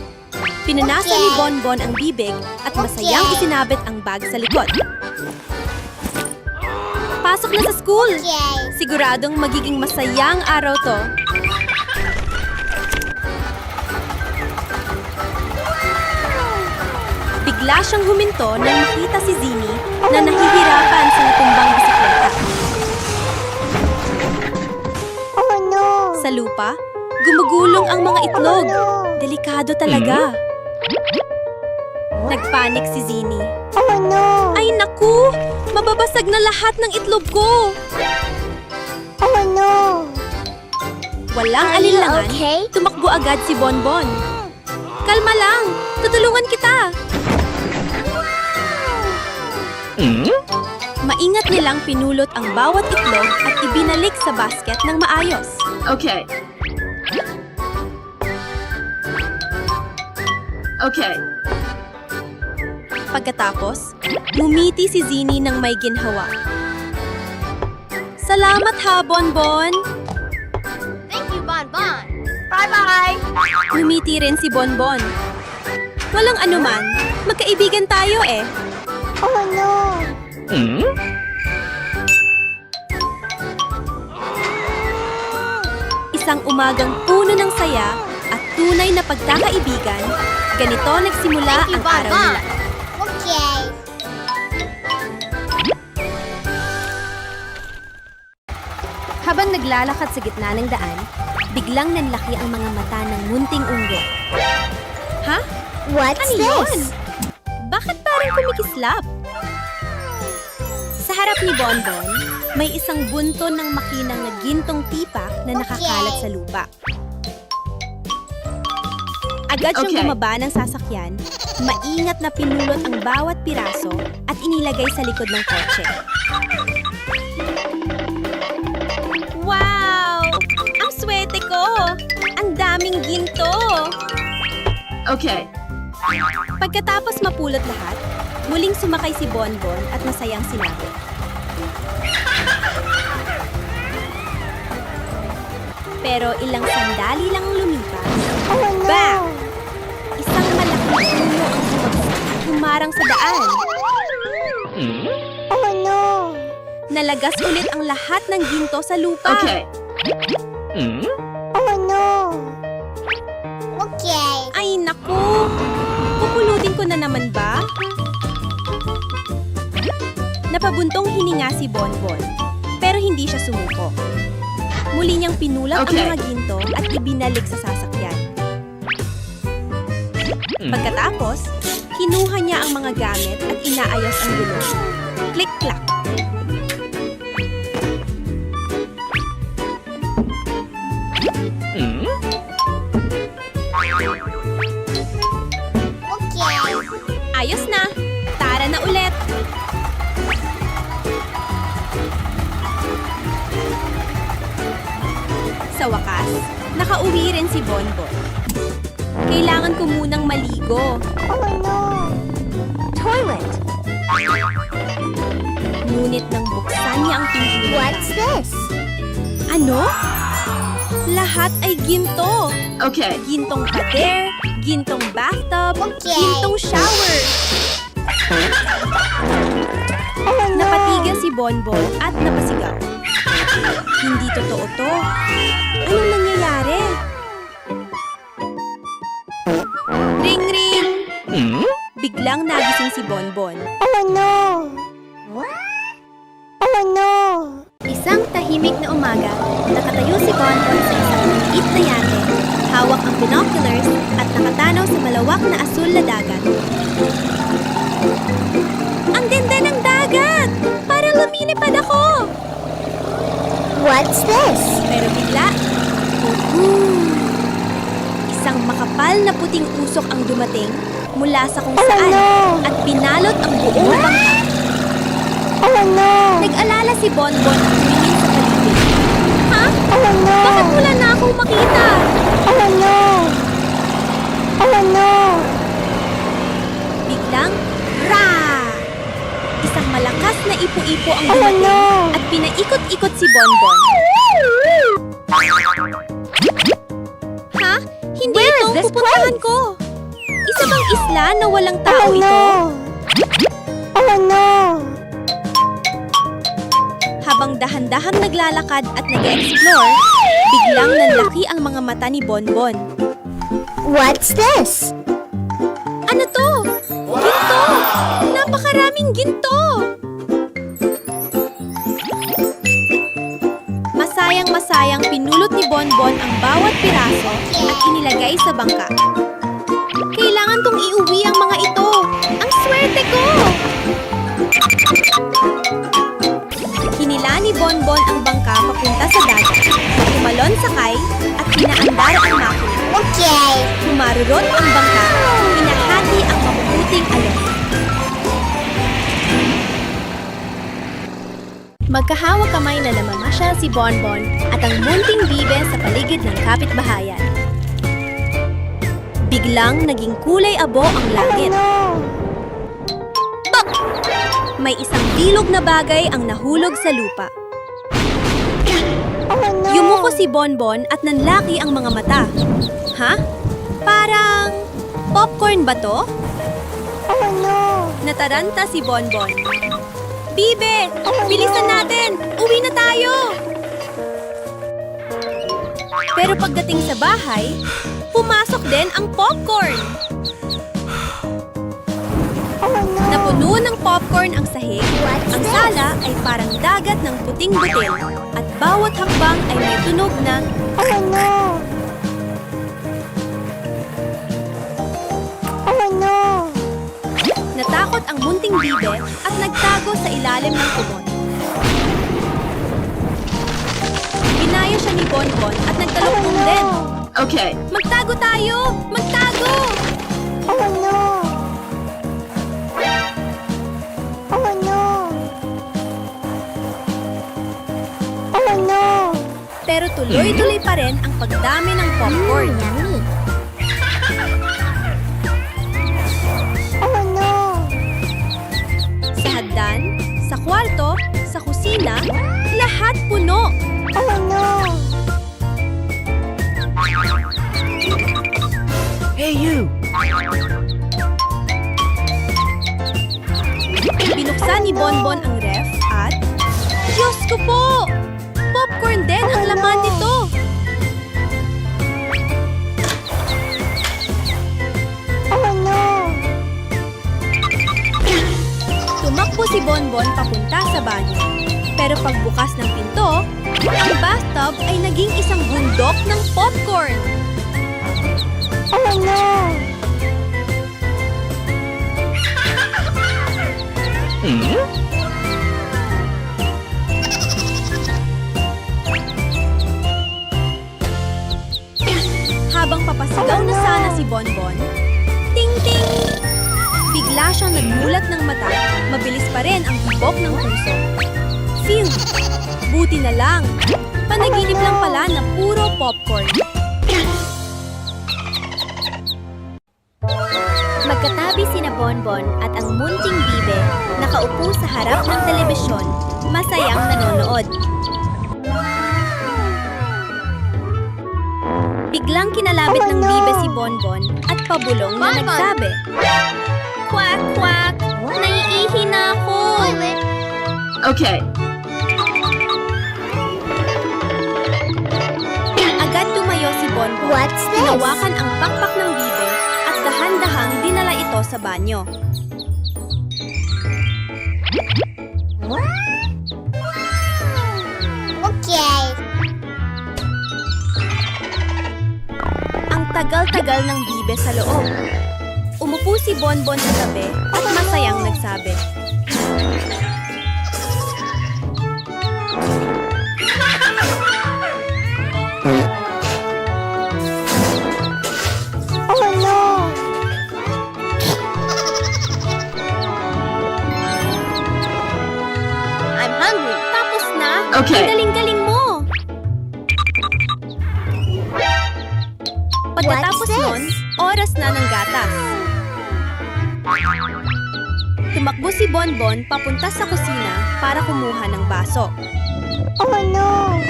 Pinanasa Okay. ni Bonbon ang bibig at masayang Okay. isinabit ang bag sa likod. Pasok na sa school! Okay. Siguradong magiging masayang araw to. Bigla siyang huminto nang makita si Zini na nahihirapan sa natumbang bisikleta. Oh no. Sa lupa, gumugulong ang mga itlog. Oh no. Delikado talaga. Nagpanik si Zini. Oh no. Ay naku! Mababasag na lahat ng itlog ko! Oh no. Walang Are you alinlangan, okay? tumakbo agad si Bonbon. Kalma lang! Tutulungan kita! Maingat nilang pinulot ang bawat itlog at ibinalik sa basket ng maayos. Okay. Okay. Pagkatapos, ngumiti si Zini ng may ginhawa. Salamat ha, Bonbon! Thank you, Bonbon. Ngumiti rin si Bonbon. Walang anuman, magkaibigan tayo eh. Oh no. Isang umagang puno ng saya at tunay na pagkakaibigan, ganito nagsimula ang araw nila. Okay. Habang naglalakad sa gitna ng daan, biglang nanlaki ang mga mata ng munting unggoy. Ha? What's Ano yun? Bakit parang kumikislap? Sa harap ni Bonbon, may isang bunton ng makinang na gintong tipak na nakakalat sa lupa. Agad siyang Okay. bumaba ng sasakyan, maingat na pinulot ang bawat piraso at inilagay sa likod ng kotse. Wow! Ang swerte ko! Ang daming ginto! Okay. Pagkatapos mapulot lahat, muling sumakay si Bonbon at masayang sinabi. Pero ilang sandali lang ang lumipas. Bang! Isang malaking puno ang bumagsak at humarang sa daan. Nalagas ulit ang lahat ng ginto sa lupa. Okay. Ay naku! Pupulutin ko na naman ba? Napabuntong hininga si Bonbon, pero hindi siya sumuko. Muli niyang pinulat Okay. ang mga ginto at ibinalik sa sasakyan. Pagkatapos, kinuha niya ang mga gamit at inaayos ang gulong. Click-clack! Ayos na! Tara na ulit! Sa wakas, nakauwi rin si Bonbon. Kailangan ko munang maligo. Toilet! Ngunit nang buksan niya ang pintuan. this? Ano? Lahat ay ginto! Okay. Gintong pader, gintong bathtub, Okay. gintong shower. Napatiga si Bonbon at napasigaw. Hindi totoo to. Anong nangyayari? Ring ring! Biglang nagising si Bonbon. Isang tahimik na umaga, nakatayo si Bonbon sa isang maliit na yate, hawak ang binoculars at nakatanaw sa malawak na asul na dagat. Ang ganda ng dagat! Parang lumilipad ako! What's this? Pero bigla, isang makapal na puting usok ang dumating mula sa kung saan at pinalot ang buong bangka. Nag-alala si Bonbon at tumingin sa paligid. Ha? Bakit wala na akong makita? Biglang, isang malakas na ipo-ipo ang dumating at pinaikot-ikot si Bonbon. Ha? Hindi ito ang pupuntahan ko. Isa bang isla na walang tao ito? Habang dahan-dahang naglalakad at nag-explore, biglang nanlaki ang mga mata ni Bonbon. What's this? Ano to? Ginto! Napakaraming ginto! Masayang-masayang pinulot ni Bonbon ang bawat piraso at inilagay sa bangka. Kailangan kong iuwi ang mga ito! Ang swerte ko! Hinila ni Bonbon ang bangka papunta sa dagat. Tumalon sakay at pinaandar ang makina. Okay. Humarurot ang bangka, hinahati ang mabubuting alon. Magkahawak kamay na namamasyal si Bonbon at ang munting bibe sa paligid ng kapitbahayan. Biglang naging kulay abo ang langit. Tok! May isang bilog na bagay ang nahulog sa lupa. Yumuko si Bonbon at nanlaki ang mga mata. Ha? Parang popcorn ba to? Nataranta si Bonbon. Bibe! Bilisan natin! Uwi na tayo! Pero pagdating sa bahay, pumasok din ang popcorn. Napuno ng popcorn ang sahig, ang sala ay parang dagat ng puting butil, at bawat hakbang ay may tunog na natakot ang munting bibe at nagtago sa ilalim ng kumot. Binaya siya ni Bonbon at nagtalukbong din. Okay. Magtago tayo! Magtago! Oh no! Oh no! Oh no! Pero tuloy-tuloy pa rin ang pagdami ng popcorn. Yummy! Oh no! Sa hagdan, sa kwarto, sa kusina, lahat puno. Oh no! Hey, you! Binuksan ni Bonbon ang ref at... Diyos ko po! Popcorn din ang laman nito! Oh no! Tumakbo si Bonbon papunta sa banyo. Pero pagbukas ng pinto, ang bathtub ay naging isang bundok ng popcorn. Oh no! Habang papasigaw na sana si Bonbon, ting ting! Bigla siyang nagmulat ng mata, mabilis pa rin ang tibok ng puso. Phew! Buti na lang! Panaginip lang pala na puro popcorn. Magkatabi sina Bonbon at ang munting bibe nakaupo sa harap ng telebisyon, masayang nanonood. Biglang kinalabit ng bibe si Bonbon at pabulong na nagsabi, "Kwak, kwak! Naiihi na ako!" Okay. Agad tumayo si Bonbon, What's this? hinawakan ang pakpak ng bibe at dahan-dahang dinala ito sa banyo. Okay. Ang tagal-tagal ng bibe sa loob. Umupo si Bonbon sa tabi at masayang nagsabi, Oh no! "I'm hungry." Tapos na? Okay. Ang galing-galing mo! Pagkatapos What's this? nun, oras na ng gatas. Tumakbo si Bonbon papunta sa kusina para kumuha ng baso. Oh no!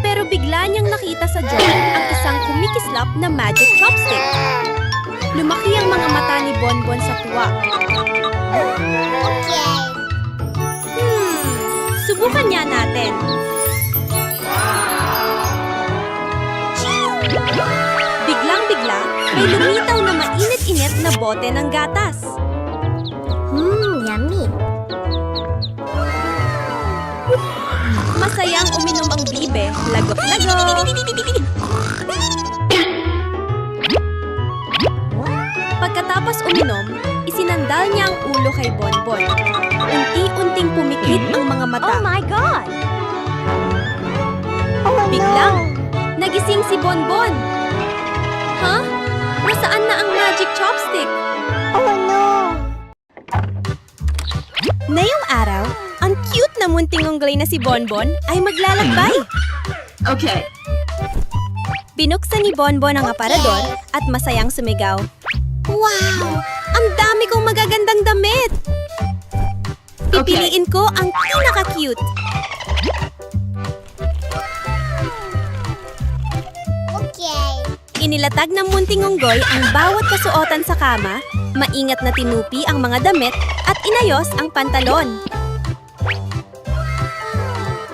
Pero bigla niyang nakita sa jar ang isang kumikislap na magic chopstick. Lumaki ang mga mata ni Bonbon sa tuwa. Okay. Subukan niya natin. Biglang-bigla, may lumitaw na mainit-init na bote ng gatas. Yummy! Masayang uminom ang bibe, lagok-lagok. Pagkatapos uminom, isinandal niya ang ulo kay Bonbon. Unti-unting pumikit ang mga mata. Oh my God! Oh Biglang, no! nagising si Bonbon. Ha? Nasaan na ang magic chopstick? Oh no! Ngayong araw, ang cute na munting unggoy na si Bonbon ay maglalakbay. Okay. Binuksan ni Bonbon ang aparador at masayang sumigaw. Wow! Ang dami kong magagandang damit! Pipiliin ko ang pinaka-cute. Okay. Inilatag ng munting unggoy ang bawat kasuotan sa kama, maingat na tinupi ang mga damit at inayos ang pantalon.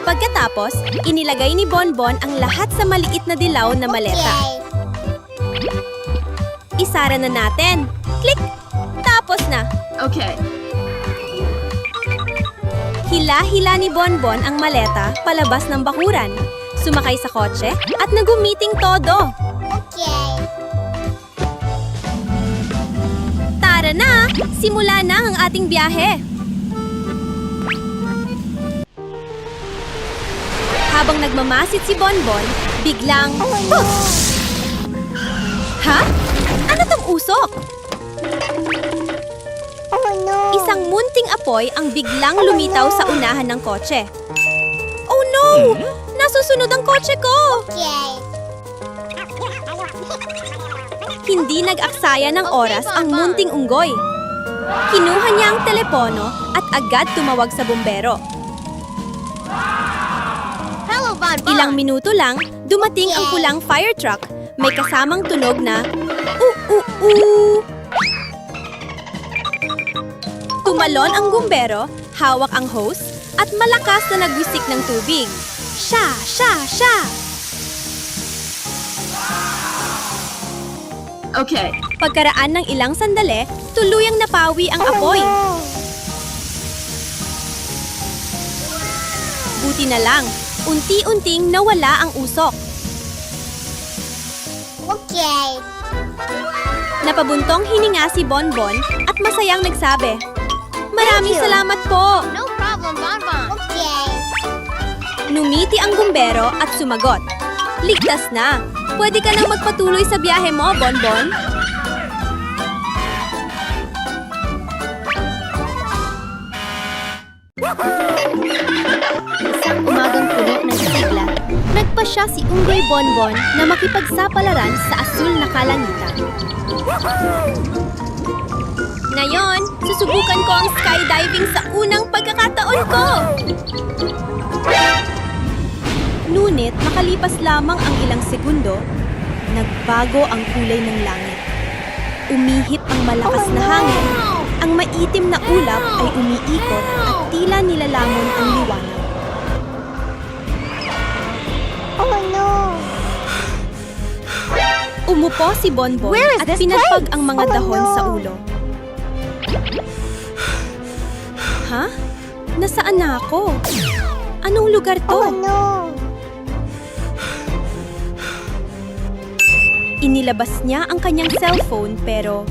Pagkatapos, inilagay ni Bonbon ang lahat sa maliit na dilaw na maleta. Isara na natin. Click! Tapos na. Okay. Hila-hila ni Bonbon ang maleta palabas ng bakuran. Sumakay sa kotse at nagumiting todo. Okay. Tara na! Simula na ang ating biyahe! Habang nagmamasid si Bonbon, biglang... Puff! Ha? Ano tong usok? Isang munting apoy ang biglang lumitaw sa unahan ng kotse. Oh no! Nasusunod ang kotse ko! Hindi nag-aksaya ng oras ang munting unggoy. Kinuha niya ang telepono at agad tumawag sa bumbero. Hello, Bonbon! Ilang minuto lang, dumating ang pulang fire truck. May kasamang tunog na, u-u-u. Tumalon ang bumbero, hawak ang hose, at malakas na nagwisik ng tubig. Sha, sha, sha! Okay. Pagkaraan ng ilang sandali, tuluyang napawi ang apoy. Buti na lang, unti-unting nawala ang usok. Napabuntong hininga si Bonbon at masayang nagsabi, "Maraming salamat po!" No problem, Bonbon! Numiti ang bumbero at sumagot, "Ligtas na! Pwede ka nang magpatuloy sa biyahe mo, Bonbon." Isang umagang puno ng sigla, nagpasya si Unggoy Bonbon na makipagsapalaran sa asul na kalangitan. Ngayon, susubukan ko ang skydiving sa unang pagkakataon ko! Ngunit makalipas lamang ang ilang segundo, nagbago ang kulay ng langit. Umihip ang malakas na hangin, ang maitim na ulap ay umiikot at tila nilalamon ang liwanag. Umupo si Bonbon at pinagpag ang mga dahon sa ulo. Ha? Nasaan na ako? Anong lugar to? Inilabas niya ang kanyang cellphone pero...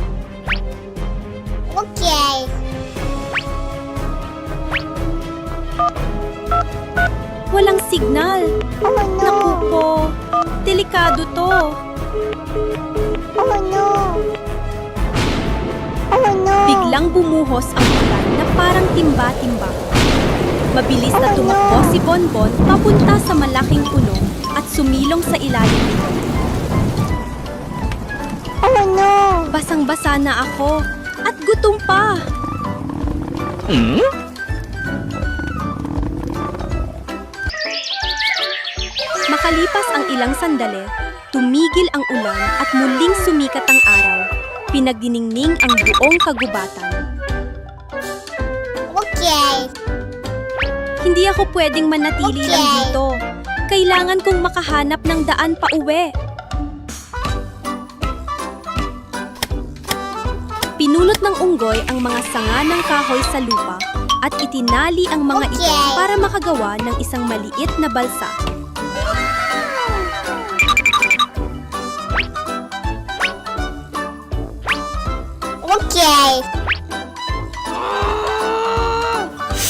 Walang signal. Naku po, delikado to. Biglang bumuhos ang ulan na parang timba-timba. Mabilis na tumakbo si Bonbon papunta sa malaking puno at sumilong sa ilalim nito. Basang-basa na ako at gutom pa. Makalipas ang ilang sandali, tumigil ang ulan at muling sumikat ang araw. Pinagdiningning ang buong kagubatan. Hindi ako pwedeng manatili lang dito. Kailangan kong makahanap ng daan pa uwi. Pinulot ng unggoy ang mga sanga ng kahoy sa lupa at itinali ang mga ito para makagawa ng isang maliit na balsa.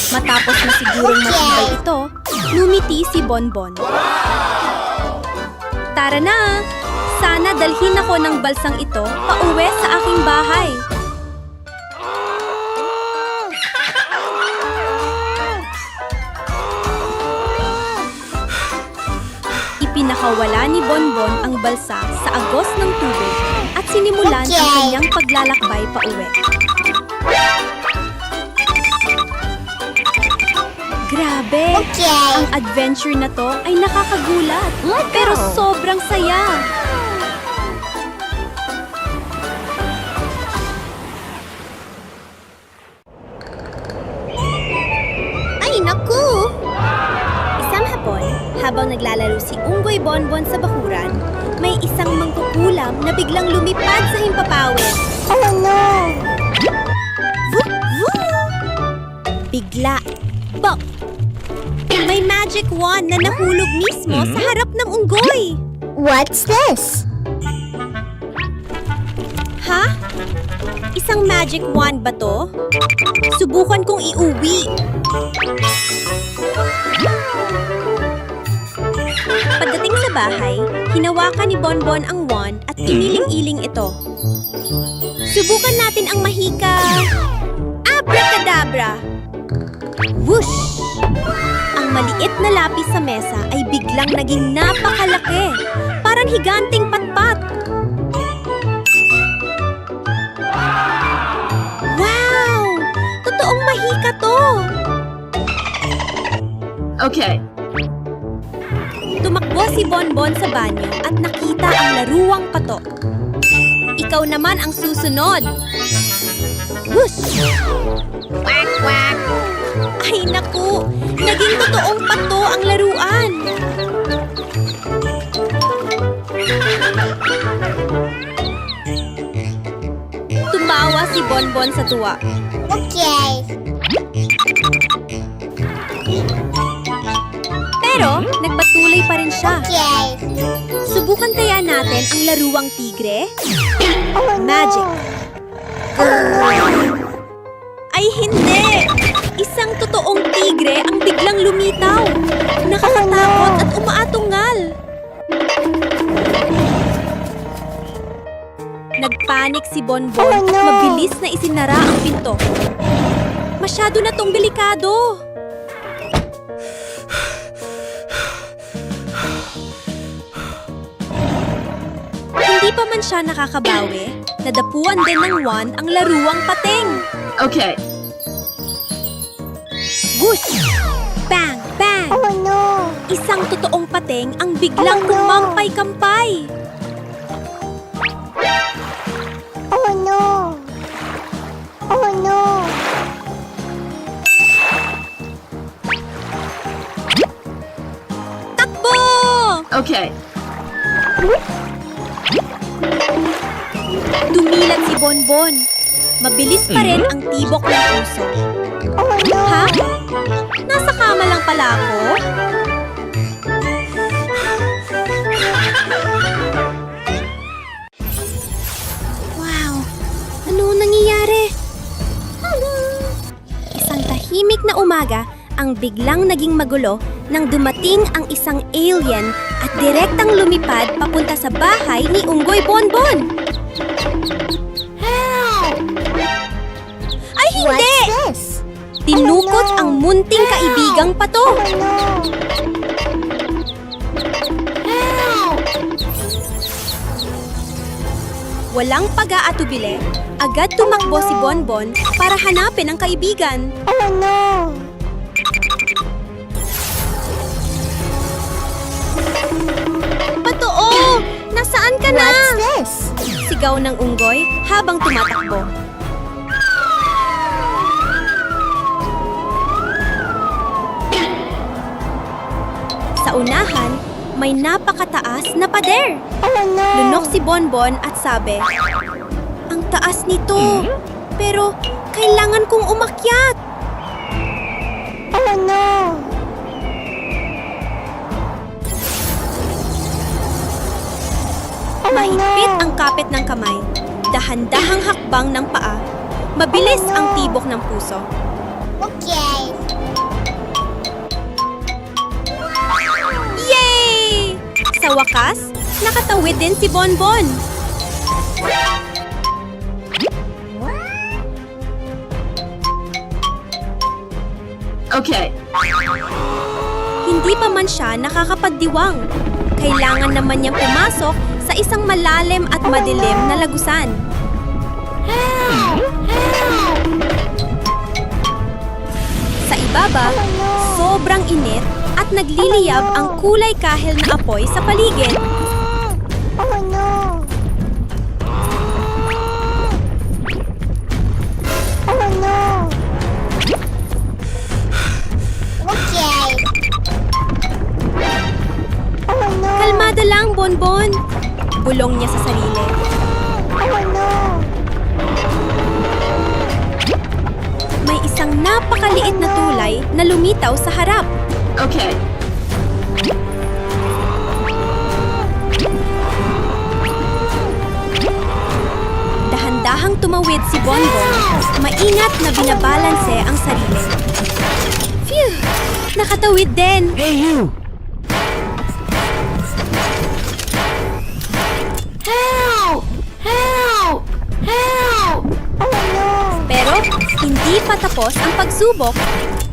Matapos na sigurong matibay ito, numiti si Bonbon. Tara na! Sana dalhin ako ng balsang ito pauwi sa aking bahay. Ipinakawala ni Bonbon ang balsa sa agos ng tubig at sinimulan ang kanyang paglalakbay pauwi. Grabe! Ang adventure na to ay nakakagulat, pero sobrang saya! Ay, naku! Isang hapon, habang naglalaro si Unggoy Bonbon sa bakuran, may isang mangkukulam na biglang lumipad sa himpapawid. Oh no! Bigla, bok! May magic wand na nahulog mismo sa harap ng unggoy. What's this? Ha? Isang magic wand ba to? Subukan kong iuwi. Pagdating sa bahay, hinawakan ni Bonbon ang wand at iniling-iling ito. Subukan natin ang mahika. Abracadabra! Whoosh! Ang maliit na lapis sa mesa ay biglang naging napakalaki. Parang higanting patpat. Wow! Totoong mahika to! Okay. Tumakbo si Bonbon sa banyo at nakita ang laruwang pato. Ikaw naman ang susunod. Whoosh! Quack, quack! Ay naku! Naging totoong pato ang laruan! Tumawa si Bonbon sa tuwa. Okay. Pero, nagpatuloy pa rin siya. Okay. Subukan kaya natin ang laruwang tigre? Magic. Ay hindi! Isang totoong tigre ang biglang lumitaw. Nakakatakot at umaatungal. Nagpanik si Bonbon at mabilis na isinara ang pinto. Masyado na tong delikado. Hindi pa man siya nakakabawi, nadapuan din ng wand ang laruwang pateng. Okay. Whoosh! Bang! Bang! Oh no. Isang totoong pateng ang biglang kumampay-kampay. Oh no. Oh no. Takbo! Okay. Dumilat si Bonbon. Mabilis pa rin ang tibok ng puso. Oh no. Ha? Nasa kama lang pala ako? Wow! Ano nangyayari? Isang tahimik na umaga ang biglang naging magulo nang dumating ang isang alien at direktang lumipad papunta sa bahay ni Unggoy Bonbon. Ay hindi! This. Tinukot ang munting kaibigang pato. Oh no. Walang pag-aatubili, agad tumakbo si Bonbon para hanapin ang kaibigan. Oh no. Patoo! Nasaan ka na? What's this? Sigaw ng unggoy habang tumatakbo. Sa unahan, may napakataas na pader. Oh no. Lunok si Bonbon at sabi, "Ang taas nito, pero kailangan kong umakyat." Oh no. Mahigpit ang kapit ng kamay, dahan-dahang hakbang ng paa, mabilis ang tibok ng puso. Okay. Yay! Sa wakas, nakatawid din si Bonbon. Okay. Hindi pa man siya nakakapagdiwang. Kailangan naman niyang pumasok sa isang malalim at madilim na lagusan. Sa ibaba, sobrang init at nagliliyab ang kulay kahel na apoy sa paligid. Oh no. Oh no. Okay. Oh no. Kalmada lang, Bonbon. Bulong niya sa sarili. Oh no. May isang napakaliit na tulay na lumitaw sa harap. Okay. Dahan-dahang tumawid si Bonbon. Maingat na binabalanse ang sarili. Phew! Nakatawid din. Hey, you! Help! Help! Help! Pero hindi pa tapos ang pagsubok.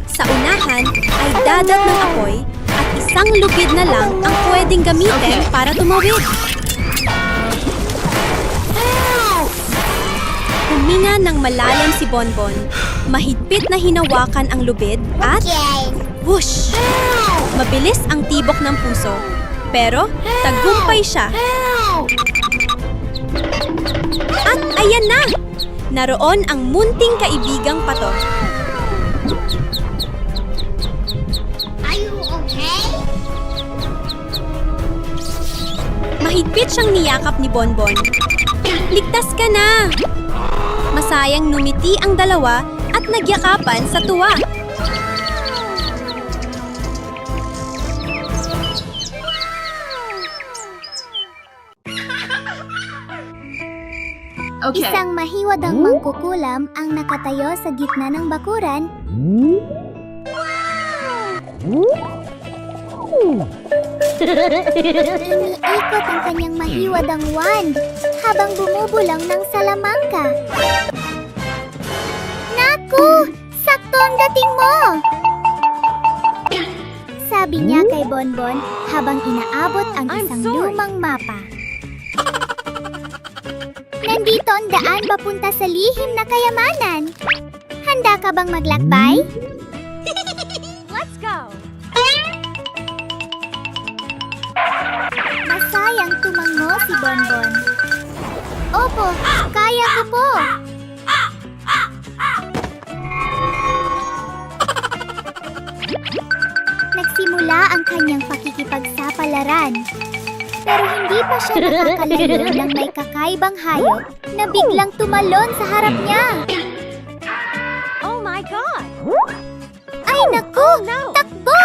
Sa unahan ay dagat ng apoy at isang lubid na lang ang pwedeng gamitin para tumawid. Huminga ng malalim si Bonbon. Mahigpit na hinawakan ang lubid at whoosh! Mabilis ang tibok ng puso. Pero tagumpay siya. At ayan na! Naroon ang munting kaibigang pato. Are you okay? Mahigpit siyang niyakap ni Bonbon. Ligtas ka na! Masayang numiti ang dalawa at nagyakapan sa tuwa. Okay. Isang mahiwadang mangkukulam ang nakatayo sa gitna ng bakuran. Iniikot ang kanyang mahiwadang wand habang bumubulang ng salamangka. Naku! Sakto ang dating mo! Sabi niya kay Bonbon habang inaabot ang isang lumang mapa. Nandito ang daan papunta sa lihim na kayamanan. Handa ka bang maglakbay? Let's go! Masayang tumango si Bonbon. Opo, kaya ko po. Nagsimula ang kanyang pakikipagsapalaran. Pero hindi pa siya nakakalayo ng may kakaibang hayop na biglang tumalon sa harap niya. Oh my God! Ay naku! Takbo!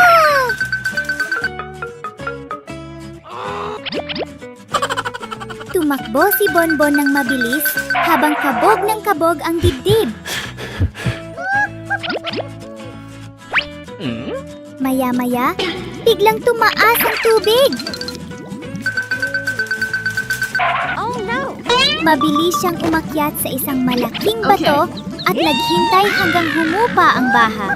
Tumakbo si Bonbon ng mabilis habang kabog ng kabog ang dibdib. Maya-maya, biglang tumaas ang tubig. Oh no! Mabilis siyang umakyat sa isang malaking bato at naghintay hanggang humupa ang baha.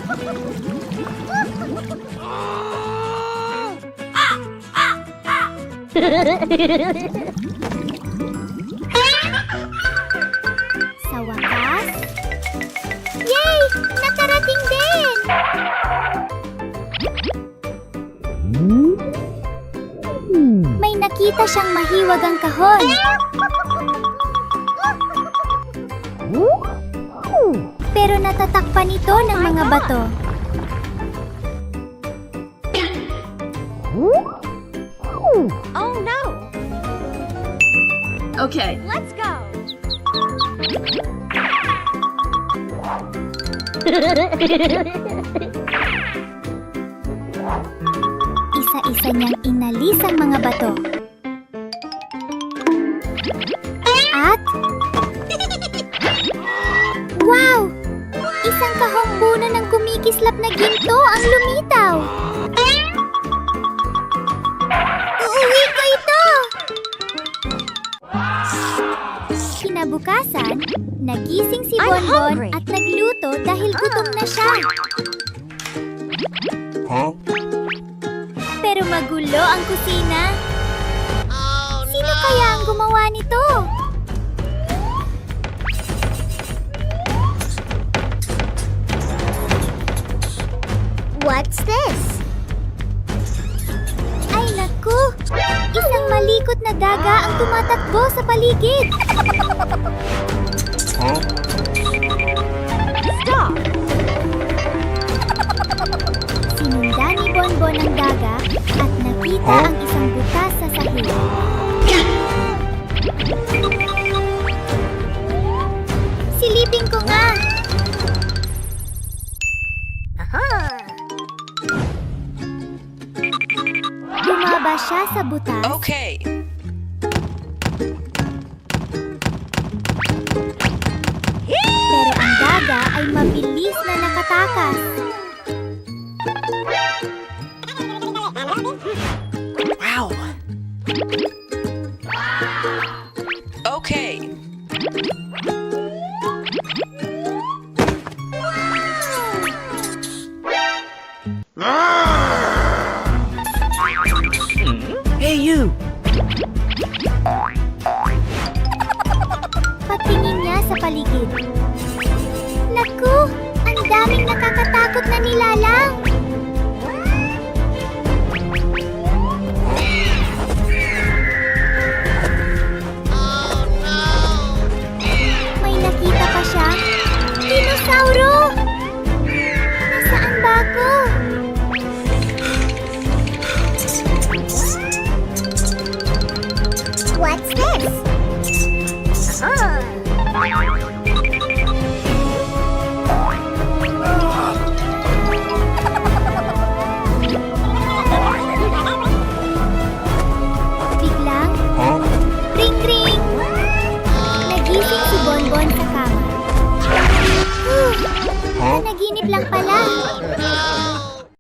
Sa wakas, yay! Nakarating din! May nakita siyang mahiwagang kahon. Pero natatakpan ito ng mga bato. Oh no! Okay. Let's go! Isa-isa niyang inalis ang mga bato. At... Wow! Isang kahong puno ng kumikislap na ginto ang lumitaw. Uuwi ko ito! Kinabukasan, nagising si I'm Bonbon hungry. at nagluto dahil gutom na siya. Pero magulo ang kusina. Sino kaya ang gumawa nito? What's this? Ay naku! Isang malikot na daga ang tumatakbo sa paligid. Stop! Sinundan ni Bonbon ang daga at nakita ang isang butas sa sahig. Silipin ko nga! Bumaba siya sa butas Okay. pero ang daga ay mabilis na nakatakas. Wow. Hey, you! Patingin niya sa paligid. Naku! Ang daming nakakatakot na nilalang! May nakita pa siya? Dinosauro! Nasaan ba ako? What's this? Biglang, ring ring! Nagising si Bonbon sa kama. Panaginip lang pala.